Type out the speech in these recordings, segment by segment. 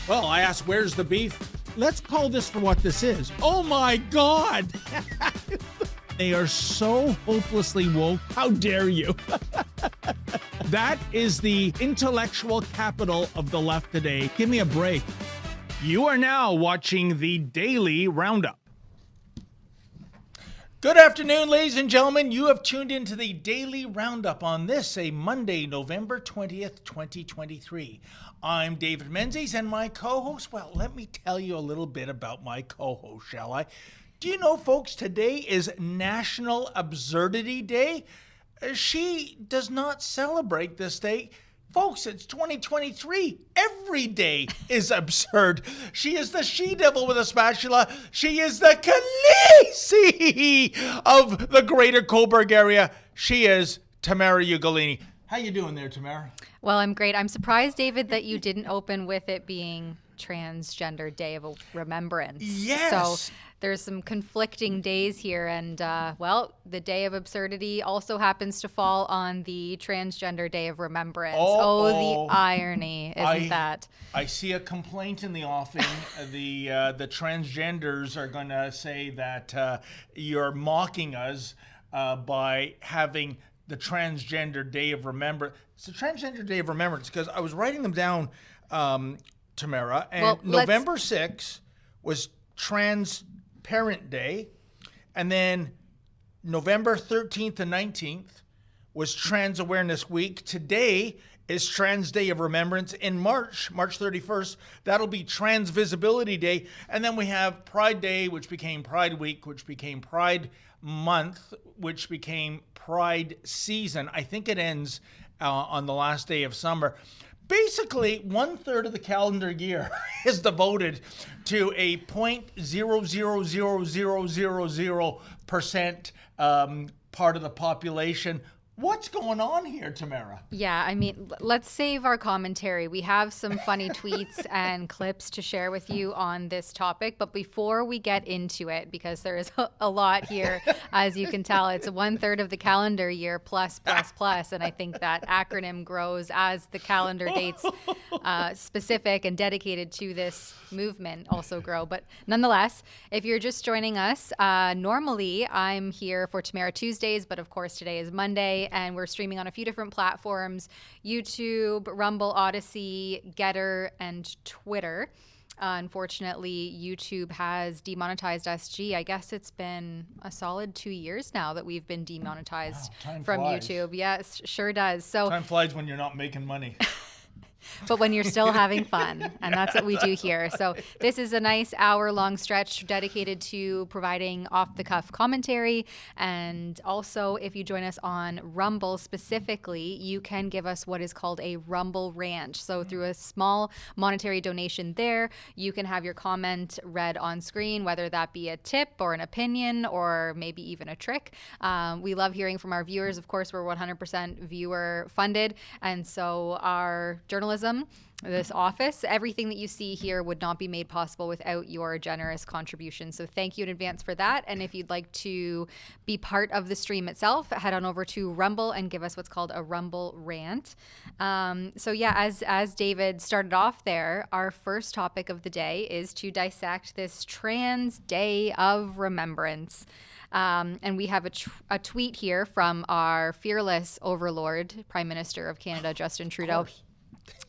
Well, I asked, where's the beef? Let's call this for what this is. Oh my God! They are so hopelessly woke. How dare you? That is the intellectual capital of the left today. Give me a break. You are now watching the Daily Roundup. Good afternoon, ladies and gentlemen. You have tuned into the Daily Roundup on this, a Monday, November 20th, 2023. I'm David Menzies, and my co-host, well, let me tell you a little bit about my co-host, shall I? Do you know, folks, today is National Absurdity Day? She does not celebrate this day. Folks, it's 2023. Every day is absurd. She is the she-devil with a spatula. She is the Khaleesi of the greater Coburg area. She is Tamara Ugolini. How you doing there, Tamara? Well, I'm great. I'm surprised, David, that you didn't open with it being Transgender Day of Remembrance. Yes. So there's some conflicting days here. And, well, the Day of Absurdity also happens to fall on the Transgender Day of Remembrance. Oh, the irony, isn't that? I see a complaint in the offing. The transgenders are going to say that you're mocking us by having the Transgender Day of Remembrance. It's the Transgender Day of Remembrance because I was writing them down, Tamara, and well, November 6th was Transparent Day, and then November 13th and 19th was Trans Awareness Week. Today is Trans Day of Remembrance. In March 31st, that'll be Trans Visibility Day, and then we have Pride Day, which became Pride Week, which became Pride Month, which became Pride Season. I think it ends on the last day of summer. Basically, 1/3 of the calendar year is devoted to a 0.0000000% part of the population. What's going on here, Tamara? Yeah, I mean, let's save our commentary. We have some funny tweets and clips to share with you on this topic. But before we get into it, because there is a lot here, as you can tell, it's 1/3 of the calendar year plus. And I think that acronym grows as the calendar dates specific and dedicated to this movement also grow. But nonetheless, if you're just joining us, normally I'm here for Tamara Tuesdays, but of course today is Monday. And we're streaming on a few different platforms: YouTube, Rumble, Odyssey, Getter, and Twitter. Unfortunately, YouTube has demonetized us. I guess it's been a solid 2 years now that we've been demonetized from flies. YouTube. Yes, sure does. So time flies when you're not making money. But when you're still having fun, and that's what we do here. So this is a nice hour-long stretch dedicated to providing off-the-cuff commentary. And also, if you join us on Rumble specifically, you can give us what is called a Rumble rant. So through a small monetary donation there, you can have your comment read on screen, whether that be a tip or an opinion or maybe even a trick. We love hearing from our viewers. Of course, we're 100% viewer funded. And so our journalism, this office, everything that you see here would not be made possible without your generous contribution. So thank you in advance for that. And if you'd like to be part of the stream itself, head on over to Rumble and give us what's called a Rumble rant. So yeah, as David started off there, our first topic of the day is to dissect this Trans Day of Remembrance. And we have a tweet here from our fearless overlord, Prime Minister of Canada, Justin Trudeau,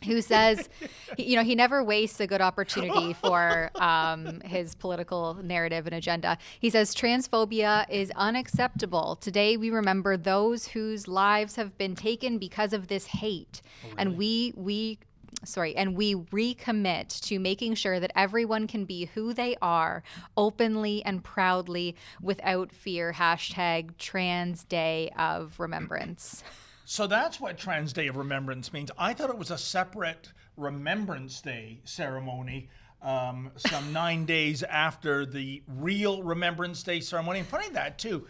who says, he never wastes a good opportunity for his political narrative and agenda. He says, transphobia is unacceptable. Today we remember those whose lives have been taken because of this hate. Oh, really? And we recommit to making sure that everyone can be who they are openly and proudly without fear. # Trans Day of Remembrance. So that's what Trans Day of Remembrance means. I thought it was a separate Remembrance Day ceremony, some 9 days after the real Remembrance Day ceremony. And funny that too,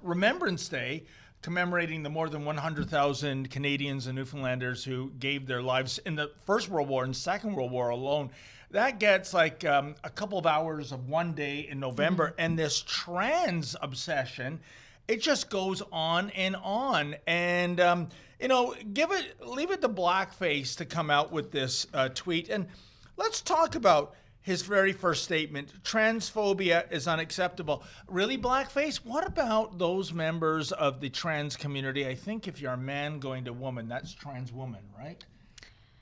Remembrance Day, commemorating the more than 100,000 Canadians and Newfoundlanders who gave their lives in the First World War and Second World War alone. That gets like a couple of hours of one day in November. Mm-hmm. And this trans obsession, it just goes on and on. And, leave it to Blackface to come out with this tweet. And Let's talk about his very first statement. Transphobia is unacceptable. Really, blackface? What about those members of the trans community? I think if you're a man going to woman, that's trans woman, right?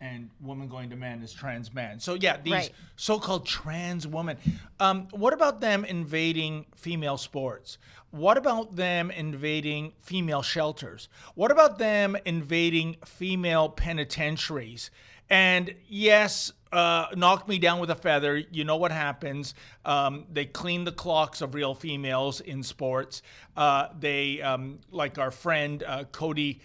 And woman going to man is trans man. So yeah, these so-called trans women. What about them invading female sports? What about them invading female shelters? What about them invading female penitentiaries? And yes, knock me down with a feather. You know what happens. They clean the clocks of real females in sports. They, like our friend Cody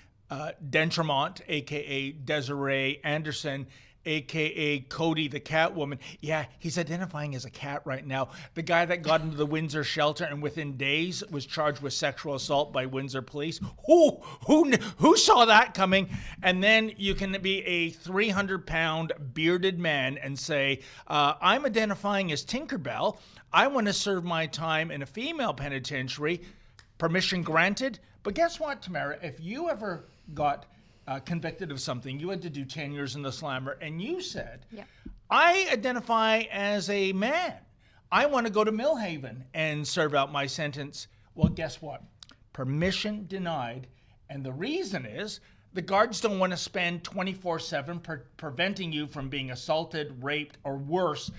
Dentremont, a.k.a. Desiree Anderson, a.k.a. Cody the Catwoman. Yeah, he's identifying as a cat right now. The guy that got into the Windsor shelter and within days was charged with sexual assault by Windsor police. Who saw that coming? And then you can be a 300-pound bearded man and say, I'm identifying as Tinkerbell. I want to serve my time in a female penitentiary. Permission granted. But guess what, Tamara? If you ever got convicted of something, you had to do 10 years in the slammer, and you said, I identify as a man. I want to go to Millhaven and serve out my sentence. Well, guess what? Permission denied. And the reason is the guards don't want to spend 24/7 preventing you from being assaulted, raped, or worse.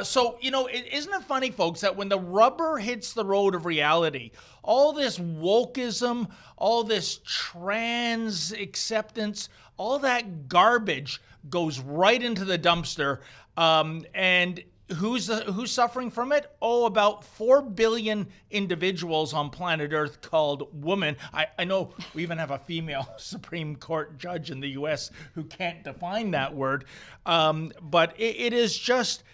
So, isn't it funny, folks, that when the rubber hits the road of reality, all this wokeism, all this trans acceptance, all that garbage goes right into the dumpster. And who's suffering from it? Oh, about 4 billion individuals on planet Earth called women. I know we even have a female Supreme Court judge in the U.S. who can't define that word. But it is just...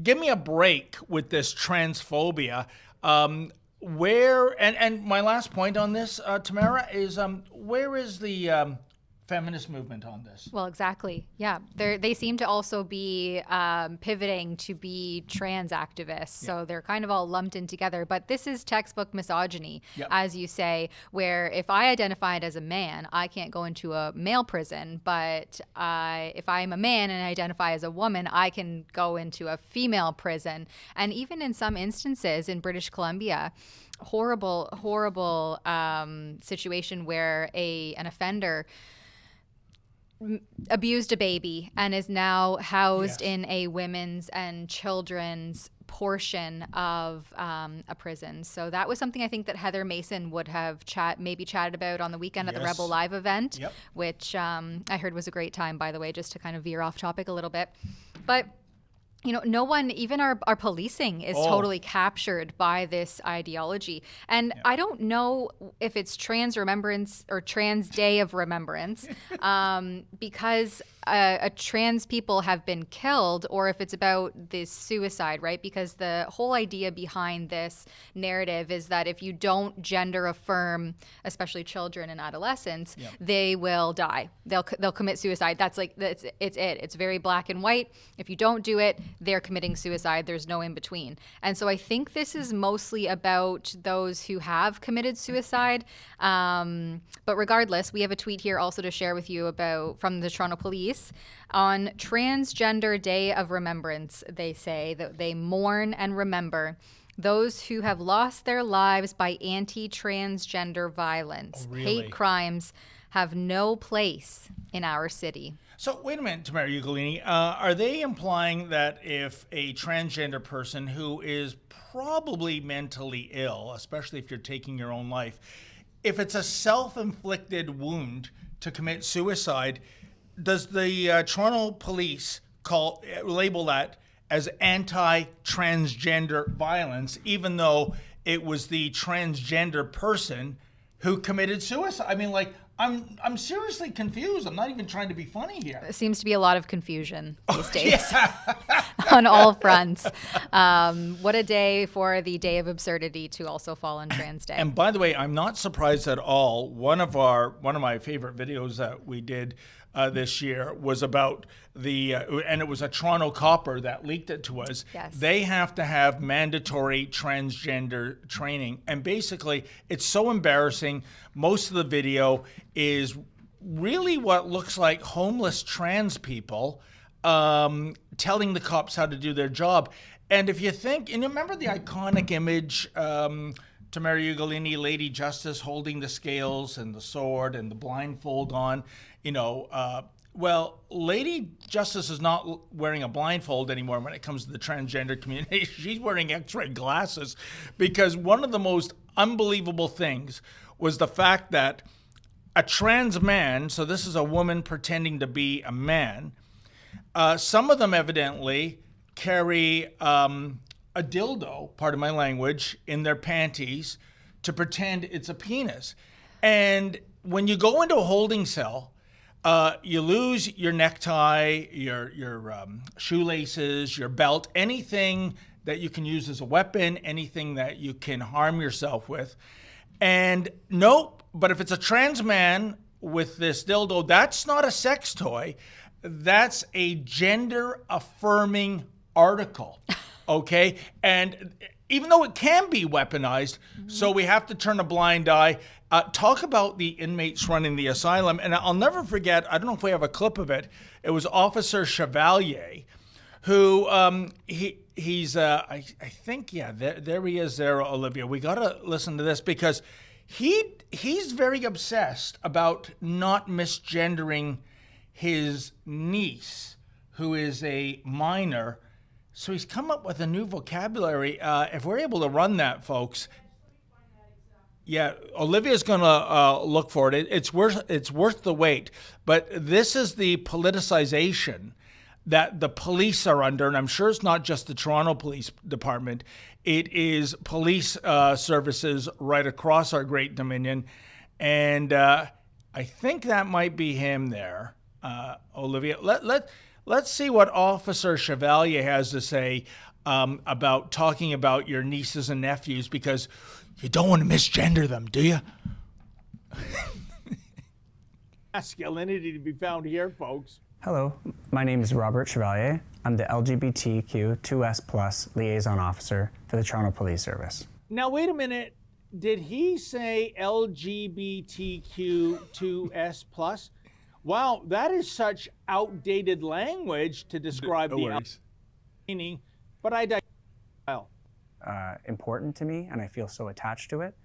Give me a break with this transphobia. And my last point on this, Tamara, is where is the feminist movement on this? Well, exactly. Yeah. They seem to also be pivoting to be trans activists. So they're kind of all lumped in together. But this is textbook misogyny, as you say, where if I identified as a man, I can't go into a male prison. But if I'm a man and I identify as a woman, I can go into a female prison. And even in some instances in British Columbia, horrible situation where an offender abused a baby and is now housed in a women's and children's portion of a prison. So that was something I think that Heather Mason would have chatted about on the weekend at the Rebel Live event, which I heard was a great time, by the way, just to kind of veer off topic a little bit. But no one, even our policing is totally captured by this ideology. And I don't know if it's Trans Remembrance or Trans Day of Remembrance because trans people have been killed, or if it's about this suicide, right? Because the whole idea behind this narrative is that if you don't gender affirm, especially children and adolescents, they will die. They'll commit suicide. That's it. It's very black and white. If you don't do it, they're committing suicide. There's no in between. And so I think this is mostly about those who have committed suicide. But regardless, we have a tweet here also to share with you from the Toronto Police. On Transgender Day of Remembrance, they say that they mourn and remember those who have lost their lives by anti-transgender violence. Oh, really? Hate crimes have no place in our city. So wait a minute, Tamara Ugolini. Are they implying that if a transgender person who is probably mentally ill, especially if you're taking your own life, if it's a self-inflicted wound to commit suicide, does the Toronto Police label that as anti-transgender violence, even though it was the transgender person who committed suicide? I mean, I'm seriously confused. I'm not even trying to be funny here. There seems to be a lot of confusion these days on all fronts. What a day for the Day of Absurdity to also fall on Trans Day. And by the way, I'm not surprised at all. One of my favorite videos that we did this year was about and it was a Toronto copper that leaked it to us. Yes. They have to have mandatory transgender training. And basically, it's so embarrassing. Most of the video is really what looks like homeless trans people telling the cops how to do their job. And if you think, and you remember the iconic image, Tamara Ugolini, Lady Justice, holding the scales and the sword and the blindfold on, well, Lady Justice is not wearing a blindfold anymore when it comes to the transgender community. She's wearing X-ray glasses, because one of the most unbelievable things was the fact that a trans man, so this is a woman pretending to be a man, some of them evidently carry a dildo, pardon my language, in their panties to pretend it's a penis. And when you go into a holding cell, you lose your necktie, your shoelaces, your belt, anything that you can use as a weapon, anything that you can harm yourself with. And nope, but if it's a trans man with this dildo, that's not a sex toy. That's a gender-affirming article, okay? And even though it can be weaponized, so we have to turn a blind eye. Talk about the inmates running the asylum. And I'll never forget, I don't know if we have a clip of it, it was Officer Chevalier, who he's I think, yeah, there he is there, Olivia. We got to listen to this, because he's very obsessed about not misgendering his niece, who is a minor. So he's come up with a new vocabulary. If we're able to run that, folks. Yeah, Olivia's going to look for it. It's worth the wait. But this is the politicization that the police are under, and I'm sure it's not just the Toronto Police Department. It is police services right across our great Dominion. And I think that might be him there, Olivia. Let's see what Officer Chevalier has to say about talking about your nieces and nephews, because you don't want to misgender them, do you? Masculinity to be found here, folks. Hello, my name is Robert Chevalier. I'm the LGBTQ 2S+ liaison officer for the Toronto Police Service. Now, wait a minute. Did he say LGBTQ 2S+? Wow, that is such outdated language to describe the meaning, but I digress. Important to me, and I feel so attached to it,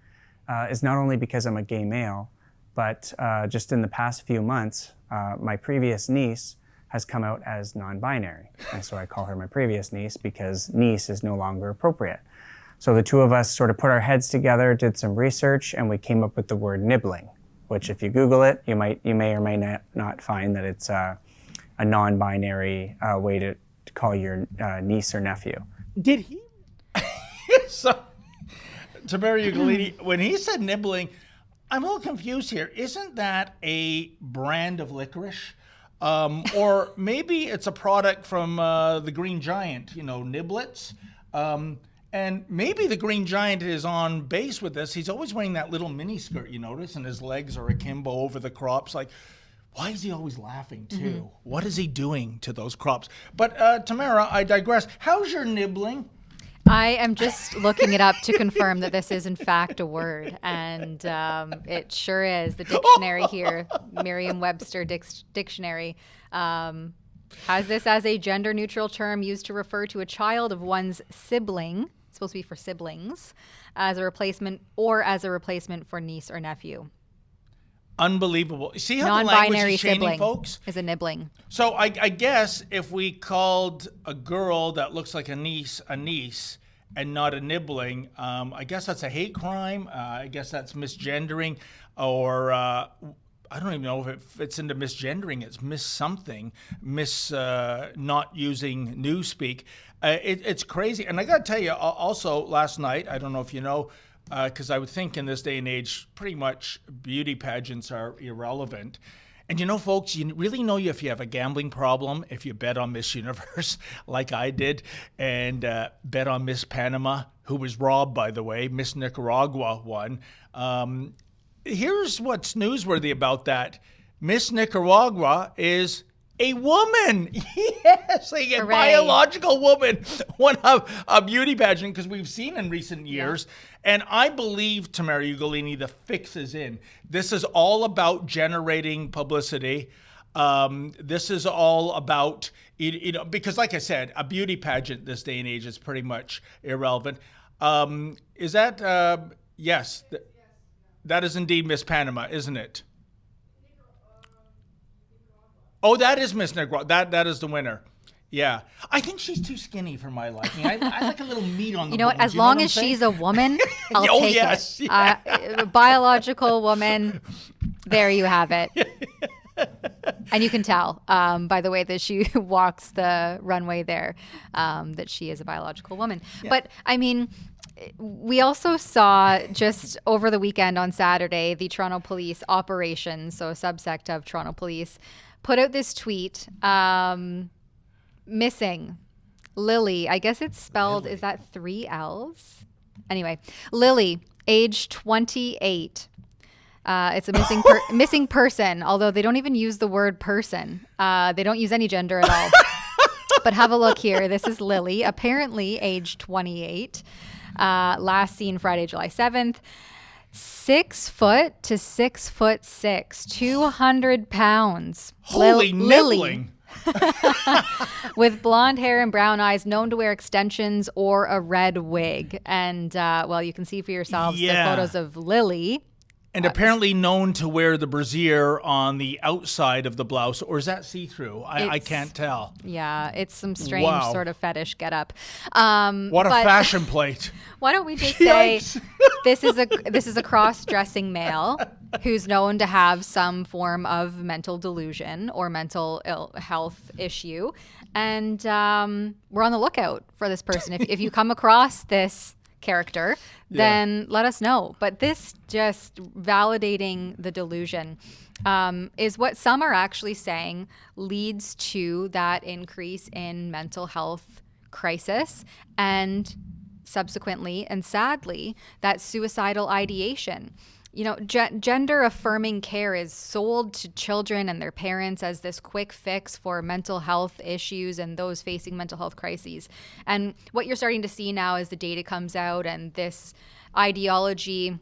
is not only because I'm a gay male, but just in the past few months, my previous niece has come out as non-binary. And so I call her my previous niece because niece is no longer appropriate. So the two of us sort of put our heads together, did some research, and we came up with the word nibbling, which if you Google it, you may or may not find that it's a non-binary way to call your niece or nephew. Did he? So, Tamara Ugolini, when he said nibbling, I'm a little confused here. Isn't that a brand of licorice? Or maybe it's a product from the Green Giant, Niblets. And maybe the Green Giant is on base with this. He's always wearing that little mini skirt, you notice, and his legs are akimbo over the crops. Like, why is he always laughing too? Mm-hmm. What is he doing to those crops? But Tamara, I digress. How's your nibbling? I am just looking it up to confirm that this is in fact a word, and it sure is. The dictionary here, Merriam-Webster Dictionary, has this as a gender-neutral term used to refer to a child of one's sibling, it's supposed to be for siblings, as a replacement for niece or nephew. Unbelievable. See how the language is changing, folks? Is a nibbling. So I guess if we called a girl that looks like a niece and not a nibbling, I guess that's a hate crime. I guess that's misgendering, or I don't even know if it fits into misgendering. It's something, not using newspeak. It's crazy. And I got to tell you, also last night, I don't know if you know, because I would think in this day and age, pretty much beauty pageants are irrelevant. And folks, you really know if you have a gambling problem if you bet on Miss Universe like I did, and bet on Miss Panama, who was robbed, by the way. Miss Nicaragua won. Here's what's newsworthy about that. Miss Nicaragua is a woman. Yes, a biological woman won a beauty pageant, because we've seen in recent years. Yeah. And I believe, Tamara Ugolini, the fix is in. This is all about generating publicity. This is all about Because like I said, a beauty pageant this day and age is pretty much irrelevant. Is that, yes, that is indeed Miss Panama, isn't it? Oh, that is Miss Nicaragua. That is the winner. Yeah. I think she's too skinny for my liking. I like a little meat on the You know what? bones, As long as she's a woman, I'll take yes, it. yeah. Biological woman, there you have it. And you can tell by the way that she walks the runway there that she is a biological woman. Yeah. But I mean, we also saw just over the weekend on Saturday, the Toronto Police Operations, so a subsect of Toronto Police, put out this tweet, missing Lily. I guess it's spelled, Lily. Is that 3 L's? Anyway, Lily, age 28. It's a missing person, although they don't even use the word person. They don't use any gender at all. But have a look here. This is Lily, apparently age 28. Last seen Friday, July 7th. 6 foot to 6'6", 200 pounds. Holy nibbling. With blonde hair and brown eyes, known to wear extensions or a red wig. And, well, you can see for yourselves the photos of Lily. And apparently known to wear the brassiere on the outside of the blouse. Or is that see-through? I can't tell. Yeah, it's some strange sort of fetish getup. What a fashion plate. Why don't we just say this is a cross-dressing male who's known to have some form of mental delusion or mental health issue. And we're on the lookout for this person. If you come across this character, then let us know. But this just validating the delusion is what some are actually saying leads to that increase in mental health crisis and subsequently and sadly that suicidal ideation. You know, gender affirming care is sold to children and their parents as this quick fix for mental health issues and those facing mental health crises. And what you're starting to see now as the data comes out and this ideology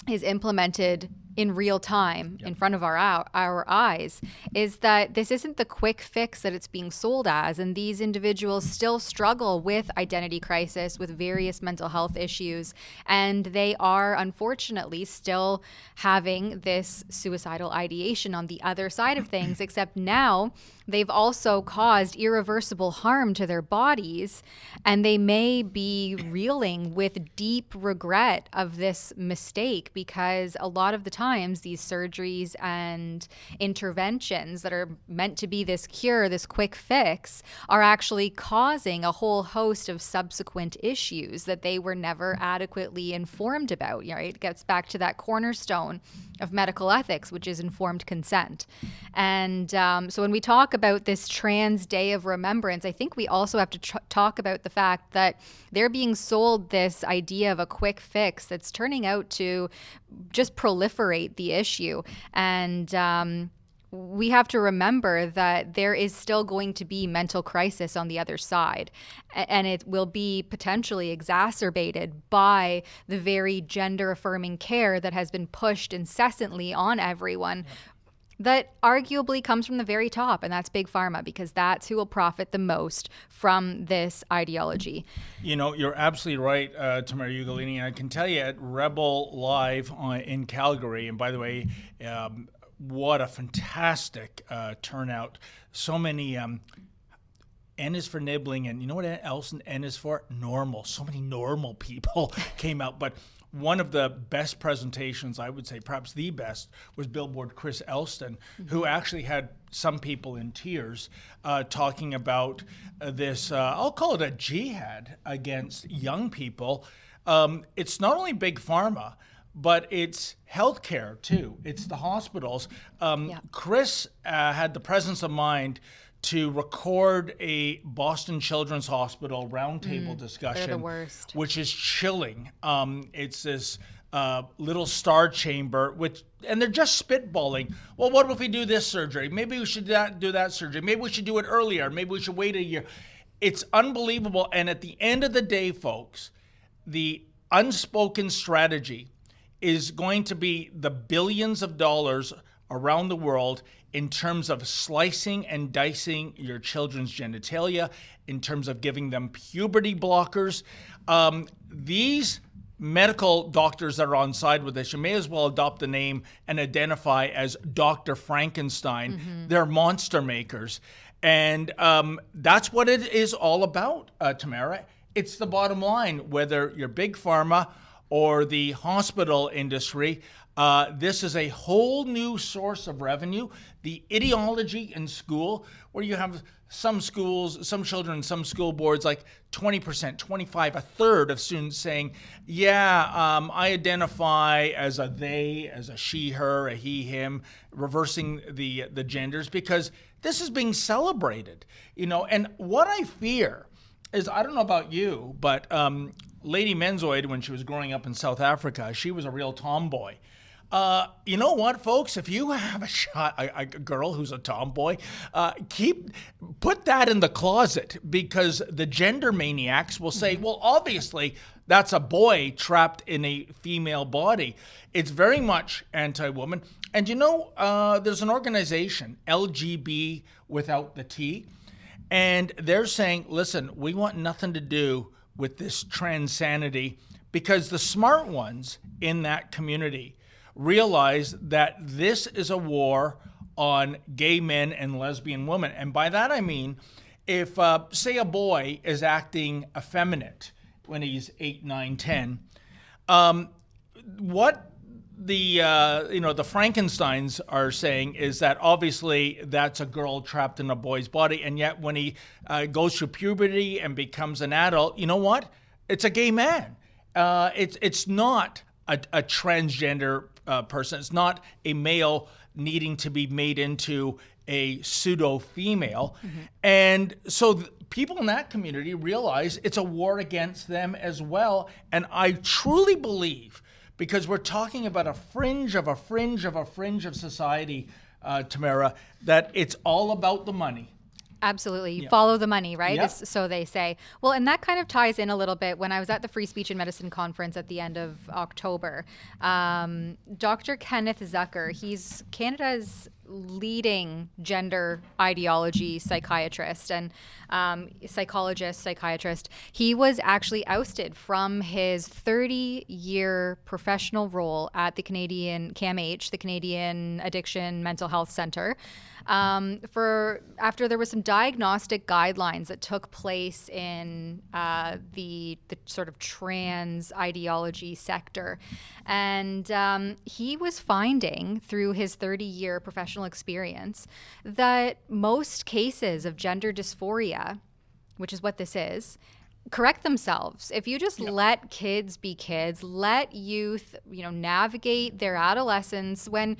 is implemented in real time in front of our eyes is that this isn't the quick fix that it's being sold as. And these individuals still struggle with identity crisis, with various mental health issues. And they are unfortunately still having this suicidal ideation on the other side of things, except now they've also caused irreversible harm to their bodies, and they may be reeling with deep regret of this mistake because a lot of the times these surgeries and interventions that are meant to be this cure, this quick fix, are actually causing a whole host of subsequent issues that they were never adequately informed about. Right? It gets back to that cornerstone of medical ethics, which is informed consent. And so when we talk about this Trans Day of Remembrance, I think we also have to talk about the fact that they're being sold this idea of a quick fix that's turning out to just proliferate the issue. And we have to remember that there is still going to be mental crisis on the other side, and it will be potentially exacerbated by the very gender-affirming care that has been pushed incessantly on everyone. That arguably comes from the very top, and that's Big Pharma, because that's who will profit the most from this ideology. You know, you're absolutely right, Tamara Ugolini, and I can tell you at Rebel Live in Calgary, and by the way, what a fantastic turnout. So many, N is for nibbling, and you know what else N is for? Normal. So many normal people came out, but one of the best presentations, I would say perhaps the best, was Billboard Chris Elston, who actually had some people in tears talking about this, I'll call it a jihad against young people. It's not only Big Pharma, but it's healthcare too. It's the hospitals. Chris had the presence of mind to record a Boston Children's Hospital roundtable discussion, they're the worst, which is chilling. It's this little star chamber, and they're just spitballing. Well, what if we do this surgery? Maybe we should do that surgery. Maybe we should do it earlier. Maybe we should wait a year. It's unbelievable. And at the end of the day, folks, the unspoken strategy is going to be the billions of dollars around the world in terms of slicing and dicing your children's genitalia, in terms of giving them puberty blockers. These medical doctors that are on side with this, you may as well adopt the name and identify as Dr. Frankenstein. They're monster makers. And that's what it is all about, Tamara. It's the bottom line, whether you're big pharma or the hospital industry. This is a whole new source of revenue. The ideology in school, where you have some schools, some children, some school boards, like 20%, 25, a third of students saying, yeah, I identify as a they, as a she, her, a he, him, reversing the genders, because this is being celebrated, and what I fear is, I don't know about you, but Lady Menzoid, when she was growing up in South Africa, she was a real tomboy. You know what, folks? If you have a girl who's a tomboy, put that in the closet, because the gender maniacs will say, well, obviously, that's a boy trapped in a female body. It's very much anti-woman. And there's an organization, LGB without the T, and they're saying, listen, we want nothing to do with this transanity, because the smart ones in that community realize that this is a war on gay men and lesbian women. And by that I mean, if, say, a boy is acting effeminate when he's 8, 9, 10, what the Frankensteins are saying is that obviously that's a girl trapped in a boy's body, and yet when he goes through puberty and becomes an adult, you know what? It's a gay man. It's not a transgender person. It's not a male needing to be made into a pseudo-female. And so people in that community realize it's a war against them as well. And I truly believe, because we're talking about a fringe of a fringe of a fringe of society, Tamara, that it's all about the money. Absolutely. You follow the money, right? Yep. So they say. Well, and that kind of ties in a little bit. When I was at the Free Speech and Medicine Conference at the end of October, Dr. Kenneth Zucker, he's Canada's leading gender ideology psychiatrist and psychiatrist. He was actually ousted from his 30-year professional role at the Canadian CAMH, the Canadian Addiction Mental Health Centre, after there was some diagnostic guidelines that took place in the sort of trans ideology sector. And he was finding, through his 30-year professional experience, that most cases of gender dysphoria, which is what this is, correct themselves. If you just let kids be kids, let youth, navigate their adolescence, when,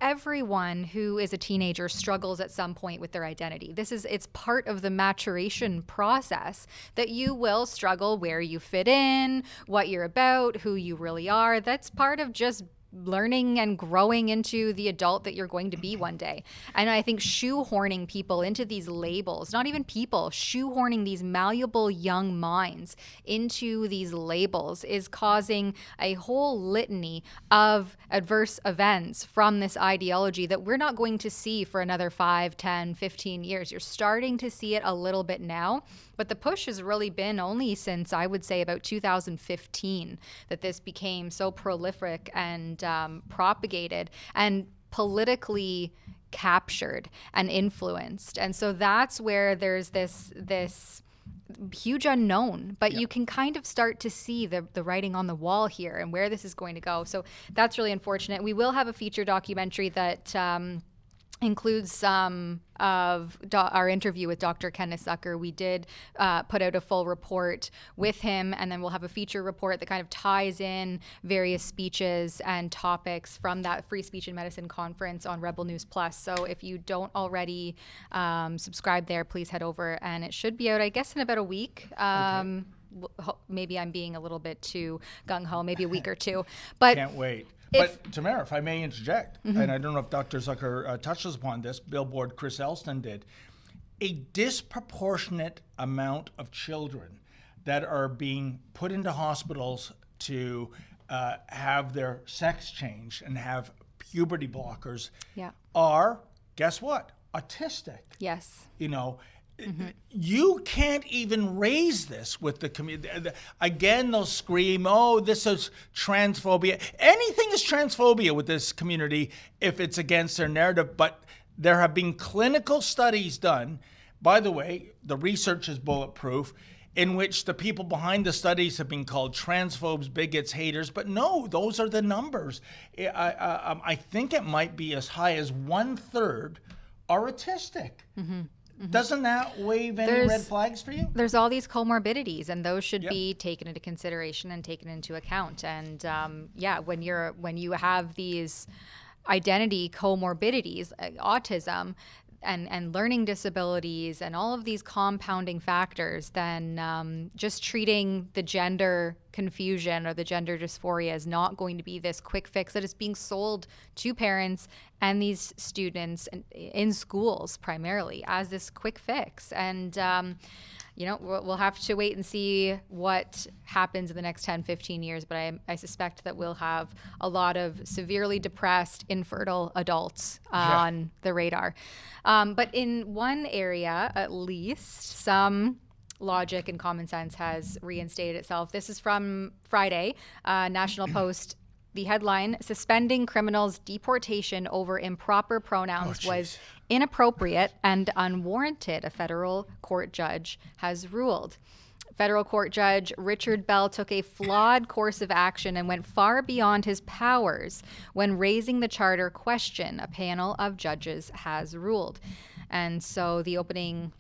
everyone who is a teenager struggles at some point with their identity. It's part of the maturation process that you will struggle where you fit in, what you're about, who you really are. That's part of just learning and growing into the adult that you're going to be one day. And I think shoehorning people into these labels, not even people, shoehorning these malleable young minds into these labels is causing a whole litany of adverse events from this ideology that we're not going to see for another 5, 10, 15 years. You're starting to see it a little bit now, but the push has really been only since, I would say, about 2015 that this became so prolific and propagated and politically captured and influenced. And so that's where there's this huge unknown, but you can kind of start to see the writing on the wall here and where this is going to go. So that's really unfortunate. We will have a feature documentary that includes some of our interview with Dr. Kenneth Zucker. We did put out a full report with him, and then we'll have a feature report that kind of ties in various speeches and topics from that Free Speech and Medicine conference on Rebel News Plus. So if you don't already subscribe there, please head over, and it should be out, I guess, in about a week. Okay. Maybe I'm being a little bit too gung-ho, maybe a week or two. But can't wait. But Tamara, if I may interject, and I don't know if Dr. Zucker touches upon this, Billboard Chris Elston did, a disproportionate amount of children that are being put into hospitals to have their sex changed and have puberty blockers are guess what? Autistic. Yes. You know, you can't even raise this with the community. Again, they'll scream, oh, this is transphobia. Anything is transphobia with this community if it's against their narrative. But there have been clinical studies done. By the way, the research is bulletproof, in which the people behind the studies have been called transphobes, bigots, haters. But no, those are the numbers. I think it might be as high as 1/3 are autistic. Doesn't that wave any red flags for you? There's all these comorbidities, and those should be taken into consideration and taken into account. And when you have these identity comorbidities, autism, and learning disabilities and all of these compounding factors, then just treating the gender confusion or the gender dysphoria is not going to be this quick fix that is being sold to parents and these students in schools primarily as this quick fix. And we'll have to wait and see what happens in the next 10, 15 years, but I suspect that we'll have a lot of severely depressed, infertile adults on the radar. But in one area, at least, some logic and common sense has reinstated itself. This is from Friday, National Post. The headline, suspending criminals' deportation over improper pronouns was inappropriate and unwarranted, a federal court judge has ruled. Federal court judge Richard Bell took a flawed course of action and went far beyond his powers when raising the charter question, a panel of judges has ruled. And so the opening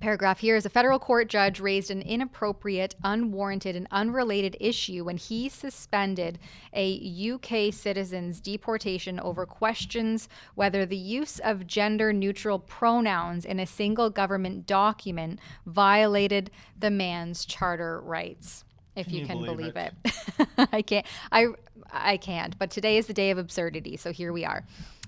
paragraph here is a federal court judge raised an inappropriate, unwarranted, and unrelated issue when he suspended a UK citizen's deportation over questions whether the use of gender-neutral pronouns in a single government document violated the man's charter rights. If you can believe it. I can't. I can't. But today is the day of absurdity, so here we are.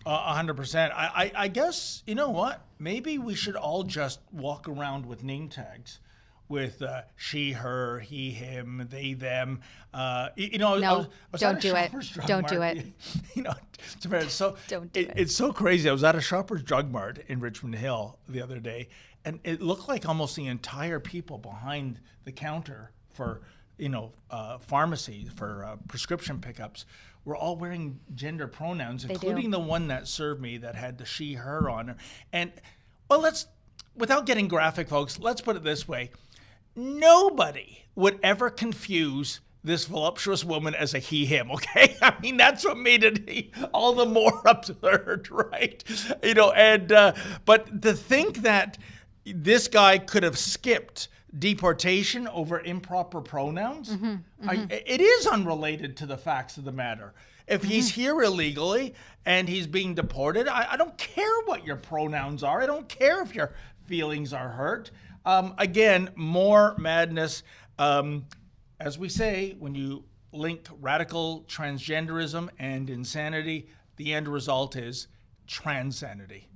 100%. I guess, you know what? Maybe we should all just walk around with name tags with she, her, he, him, they, them. No, don't do it. Don't do it. It's so crazy. I was at a Shoppers Drug Mart in Richmond Hill the other day, and it looked like almost the entire people behind the counter for pharmacy, for prescription pickups, were all wearing gender pronouns, including the one that served me that had the she, her on her. And, without getting graphic, folks, let's put it this way. Nobody would ever confuse this voluptuous woman as a he, him, okay? I mean, that's what made it all the more absurd, right? But to think that this guy could have skipped deportation over improper pronouns, it is unrelated to the facts of the matter. If he's here illegally and he's being deported, I don't care what your pronouns are. I don't care if your feelings are hurt. Again, more madness. As we say, when you link radical transgenderism and insanity, the end result is transanity.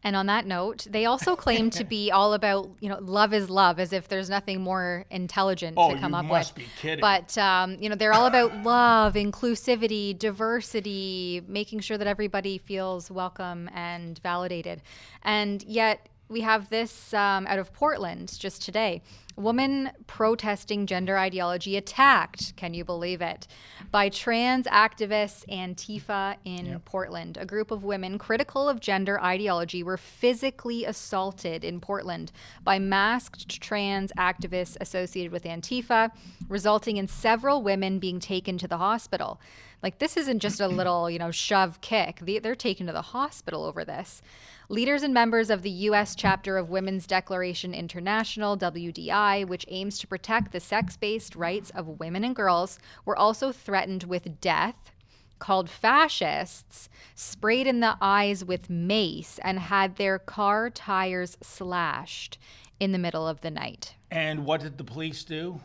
And on that note, they also claim to be all about, love is love, as if there's nothing more intelligent to come up with. Oh, you must be kidding. But, they're all about love, inclusivity, diversity, making sure that everybody feels welcome and validated. And yet we have this out of Portland just today. A woman protesting gender ideology attacked, can you believe it, by trans activists Antifa in Portland. A group of women critical of gender ideology were physically assaulted in Portland by masked trans activists associated with Antifa, resulting in several women being taken to the hospital. Like, this isn't just a little, shove kick. They're taken to the hospital over this. Leaders and members of the U.S. chapter of Women's Declaration International, WDI, which aims to protect the sex-based rights of women and girls, were also threatened with death, called fascists, sprayed in the eyes with mace, and had their car tires slashed in the middle of the night. And what did the police do?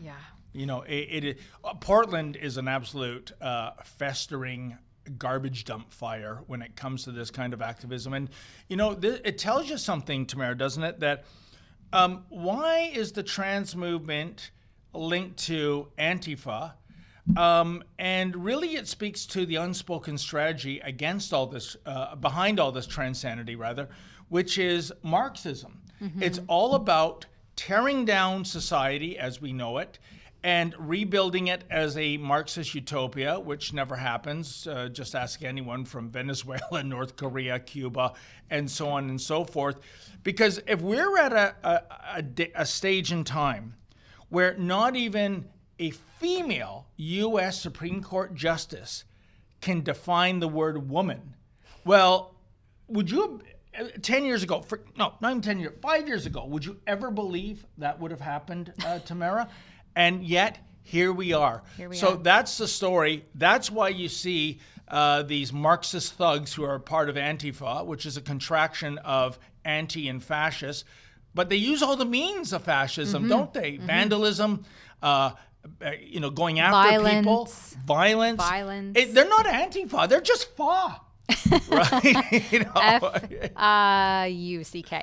Yeah. Portland is an absolute festering garbage dump fire when it comes to this kind of activism. And, it tells you something, Tamara, doesn't it? That why is the trans movement linked to Antifa? And really it speaks to the unspoken strategy against all this, behind all this transanity rather, which is Marxism. It's all about tearing down society as we know it and rebuilding it as a Marxist utopia, which never happens. Just ask anyone from Venezuela, North Korea, Cuba, and so on and so forth. Because if we're at a stage in time where not even a female U.S. Supreme Court justice can define the word woman, well, would you, 10 years ago, not even 10 years, 5 years ago, would you ever believe that would have happened, Tamara? And yet, here we are. That's the story. That's why you see these Marxist thugs who are part of Antifa, which is a contraction of anti and fascist. But they use all the means of fascism, don't they? Vandalism, going after people. Violence. They're not Antifa. They're just FA. Right? F-U-C-K.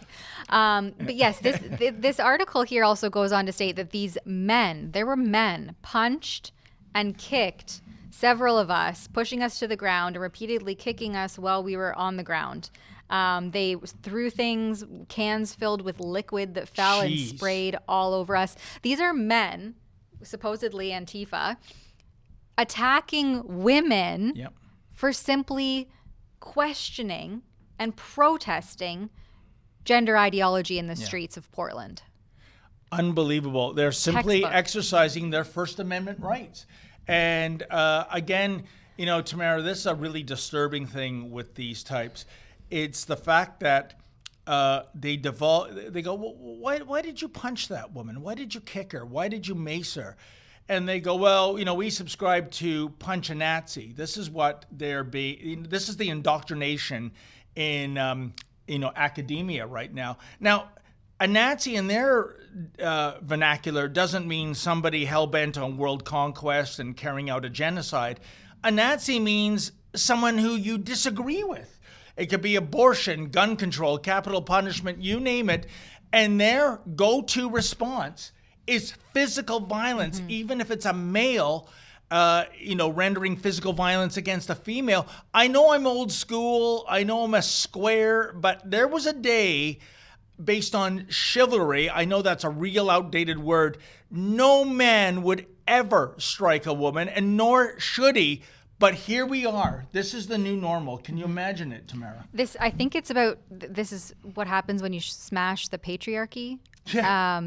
But yes, this article here also goes on to state that these men, there were men punched and kicked several of us, pushing us to the ground and repeatedly kicking us while we were on the ground. They threw things, cans filled with liquid that fell and sprayed all over us. These are men, supposedly Antifa, attacking women for simply questioning and protesting gender ideology in the streets of Portland. Unbelievable. They're simply exercising their First Amendment rights. And again, Tamara, this is a really disturbing thing with these types. It's the fact that they go, well, why did you punch that woman? Why did you kick her? Why did you mace her? And they go, well, we subscribe to punch a Nazi. This is what this is the indoctrination in, academia right now. Now, a Nazi in their vernacular doesn't mean somebody hell-bent on world conquest and carrying out a genocide. A Nazi means someone who you disagree with. It could be abortion, gun control, capital punishment, you name it. And their go-to response is physical violence, even if it's a male, rendering physical violence against a female. I know I'm old school. I know I'm a square, but there was a day based on chivalry. I know that's a real outdated word. No man would ever strike a woman, and nor should he. But here we are. This is the new normal. Can you imagine it, Tamara? I think it's about, this is what happens when you smash the patriarchy. Yeah.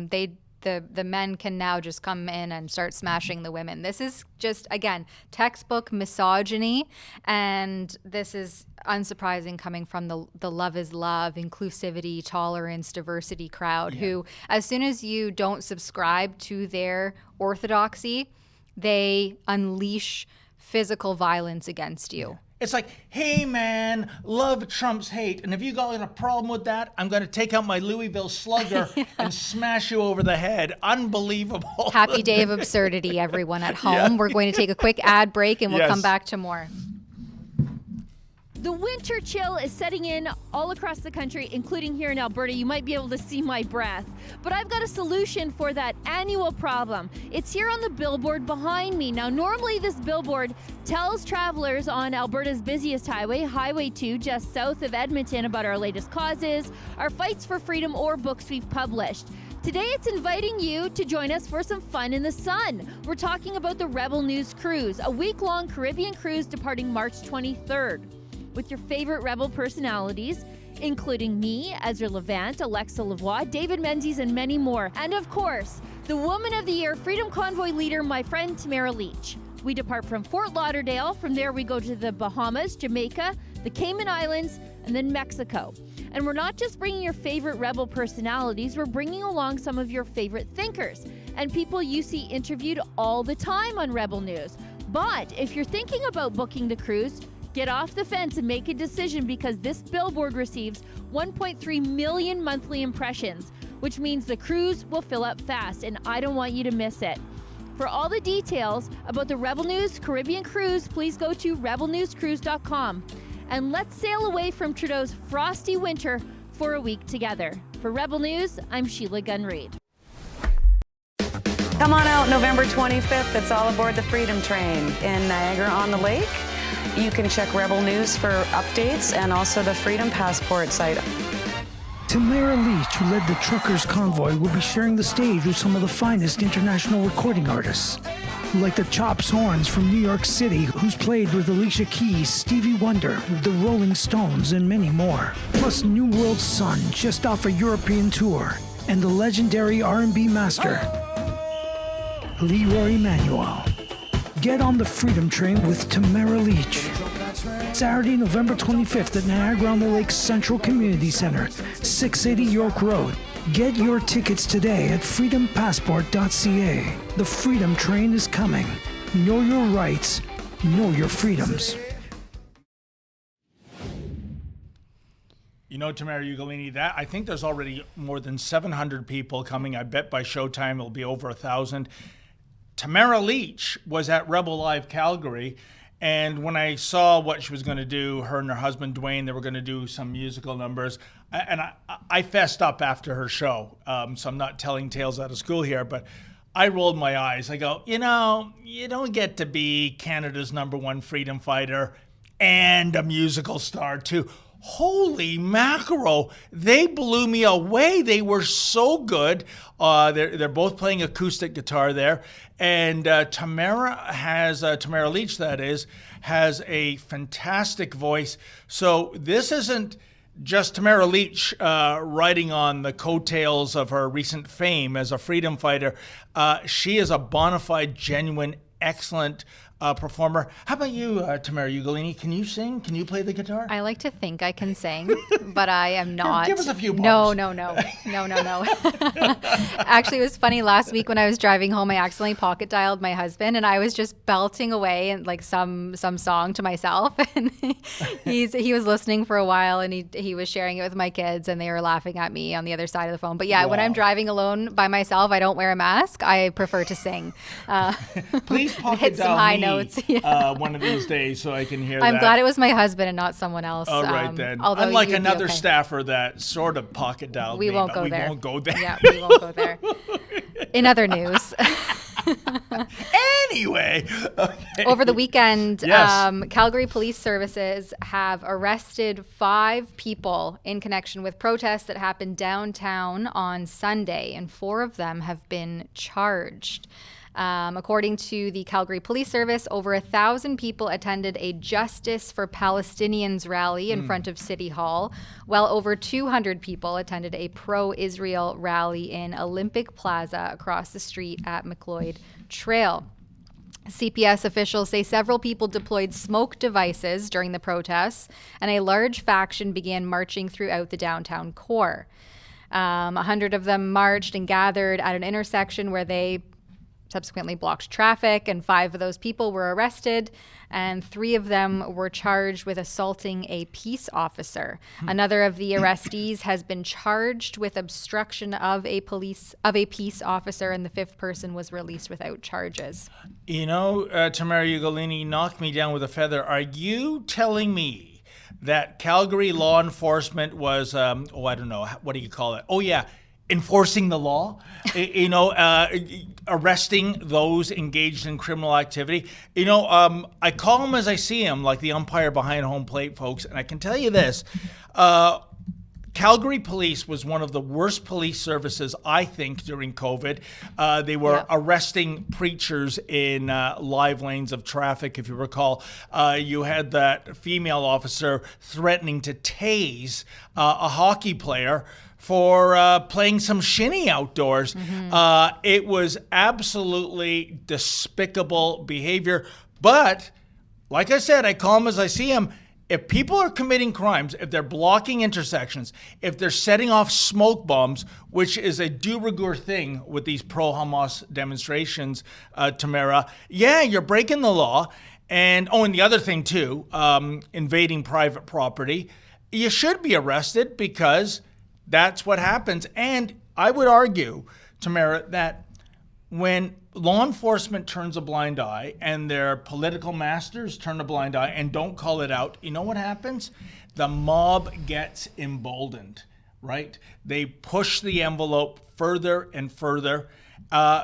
The men can now just come in and start smashing the women. This is just, again, textbook misogyny. And this is unsurprising coming from the love is love, inclusivity, tolerance, diversity crowd who, as soon as you don't subscribe to their orthodoxy, they unleash physical violence against you. Yeah. It's like, hey man, love trumps hate. And if you got a problem with that, I'm going to take out my Louisville Slugger and smash you over the head. Unbelievable. Happy day of absurdity, everyone at home. We're going to take a quick ad break and we'll come back to more. The winter chill is setting in all across the country, including here in Alberta. You might be able to see my breath. But I've got a solution for that annual problem. It's here on the billboard behind me. Now, normally this billboard tells travelers on Alberta's busiest highway, Highway 2, just south of Edmonton, about our latest causes, our fights for freedom, or books we've published. Today, it's inviting you to join us for some fun in the sun. We're talking about the Rebel News Cruise, a week-long Caribbean cruise departing March 23rd. With your favorite Rebel personalities, including me, Ezra Levant, Alexa Lavoie, David Menzies, and many more. And of course, the Woman of the Year Freedom Convoy leader, my friend Tamara Leach. We depart from Fort Lauderdale. From there, we go to the Bahamas, Jamaica, the Cayman Islands, and then Mexico. And we're not just bringing your favorite Rebel personalities, we're bringing along some of your favorite thinkers and people you see interviewed all the time on Rebel News. But if you're thinking about booking the cruise, get off the fence and make a decision, because this billboard receives 1.3 million monthly impressions, which means the cruise will fill up fast, and I don't want you to miss it. For all the details about the Rebel News Caribbean Cruise, please go to rebelnewscruise.com. And let's sail away from Trudeau's frosty winter for a week together. For Rebel News, I'm Sheila Gunn Reid. Come on out November 25th. It's all aboard the Freedom Train in Niagara-on-the-Lake. You can check Rebel News for updates and also the Freedom Passport site. Tamara Leach, who led the Truckers Convoy, will be sharing the stage with some of the finest international recording artists, like the Chops Horns from New York City, who's played with Alicia Keys, Stevie Wonder, the Rolling Stones, and many more. Plus New World Sun, just off a European tour, and the legendary R&B master, Leroy Emanuel. Get on the Freedom Train with Tamara Leach. Saturday, November 25th at Niagara-on-the-Lake Central Community Center, 680 York Road. Get your tickets today at freedompassport.ca. The Freedom Train is coming. Know your rights. Know your freedoms. You know, Tamara Ugolini, that I think there's already more than 700 people coming. I bet by showtime it'll be over 1,000. Tamara Leach was at Rebel Live Calgary, and when I saw what she was going to do, her and her husband Dwayne, they were going to do some musical numbers, and I fessed up after her show. So I'm not telling tales out of school here, but I rolled my eyes. I go, you know, you don't get to be Canada's #1 freedom fighter and a musical star too. Holy mackerel, they blew me away. They were so good. They're both playing acoustic guitar there. And Tamara Leach, that is, has a fantastic voice. So this isn't just Tamara Leach riding on the coattails of her recent fame as a freedom fighter. She is a bona fide, genuine, excellent performer. How about you, Tamara Ugolini? Can you sing? Can you play the guitar? I like to think I can sing, but I am not. Give us a few bars. No. Actually, it was funny. Last week when I was driving home, I accidentally pocket dialed my husband, and I was just belting away and like some song to myself. And he was listening for a while, and he was sharing it with my kids, and they were laughing at me on the other side of the phone. But yeah, When I'm driving alone by myself, I don't wear a mask. I prefer to sing. Please pocket hit some dial high me notes. Yeah. one of these days so I can hear I'm that. glad it was my husband and not someone else. All right then. Although Unlike you'd be another okay. staffer that sort of pocket dialed We me, won't but go we there. won't go there. Yeah, we won't go there. In other news. Anyway, okay. Over the weekend, Yes. Calgary Police Services have arrested 5 people in connection with protests that happened downtown on Sunday, and 4 of them have been charged. According to the Calgary Police Service, over 1,000 people attended a Justice for Palestinians rally in front of City Hall, while over 200 people attended a pro-Israel rally in Olympic Plaza across the street at McLeod Trail. CPS officials say several people deployed smoke devices during the protests, and a large faction began marching throughout the downtown core. 100 of them marched and gathered at an intersection where they subsequently blocked traffic, and 5 of those people were arrested, and 3 of them were charged with assaulting a peace officer. Another of the arrestees has been charged with obstruction of a peace officer, and the 5th person was released without charges. You know, Tamara Ugolini knocked me down with a feather. Are you telling me that Calgary law enforcement was, I don't know, what do you call it? Oh, yeah. Enforcing the law, arresting those engaged in criminal activity. I call them as I see them, like the umpire behind home plate, folks. And I can tell you this, Calgary Police was one of the worst police services, I think, during COVID. They were arresting preachers in live lanes of traffic, if you recall. You had that female officer threatening to tase a hockey player for playing some shinny outdoors. It was absolutely despicable behavior. But, like I said, I call them as I see them. If people are committing crimes, if they're blocking intersections, if they're setting off smoke bombs, which is a de rigueur thing with these pro-Hamas demonstrations, Tamara, you're breaking the law. And the other thing too, invading private property, you should be arrested because that's what happens. And I would argue, Tamara, that when law enforcement turns a blind eye and their political masters turn a blind eye and don't call it out, you know what happens? The mob gets emboldened, right? They push the envelope further and further.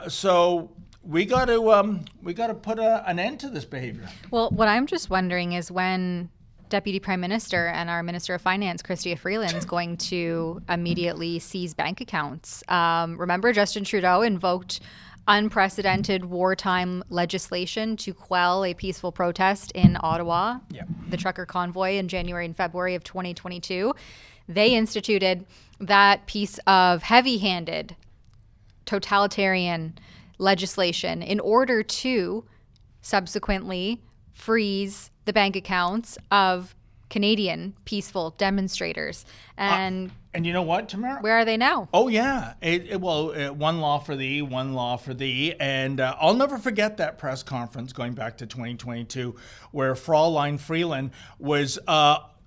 So we got to put an end to this behavior. Well, what I'm just wondering is when Deputy Prime Minister and our Minister of Finance, Chrystia Freeland, is going to immediately seize bank accounts. Remember, Justin Trudeau invoked unprecedented wartime legislation to quell a peaceful protest in Ottawa, the trucker convoy in January and February of 2022. They instituted that piece of heavy-handed totalitarian legislation in order to subsequently freeze the bank accounts of Canadian peaceful demonstrators. And you know what, Tamara? Where are they now? Oh, yeah. One law for thee, one law for thee. And I'll never forget that press conference going back to 2022 where Fraulein Freeland was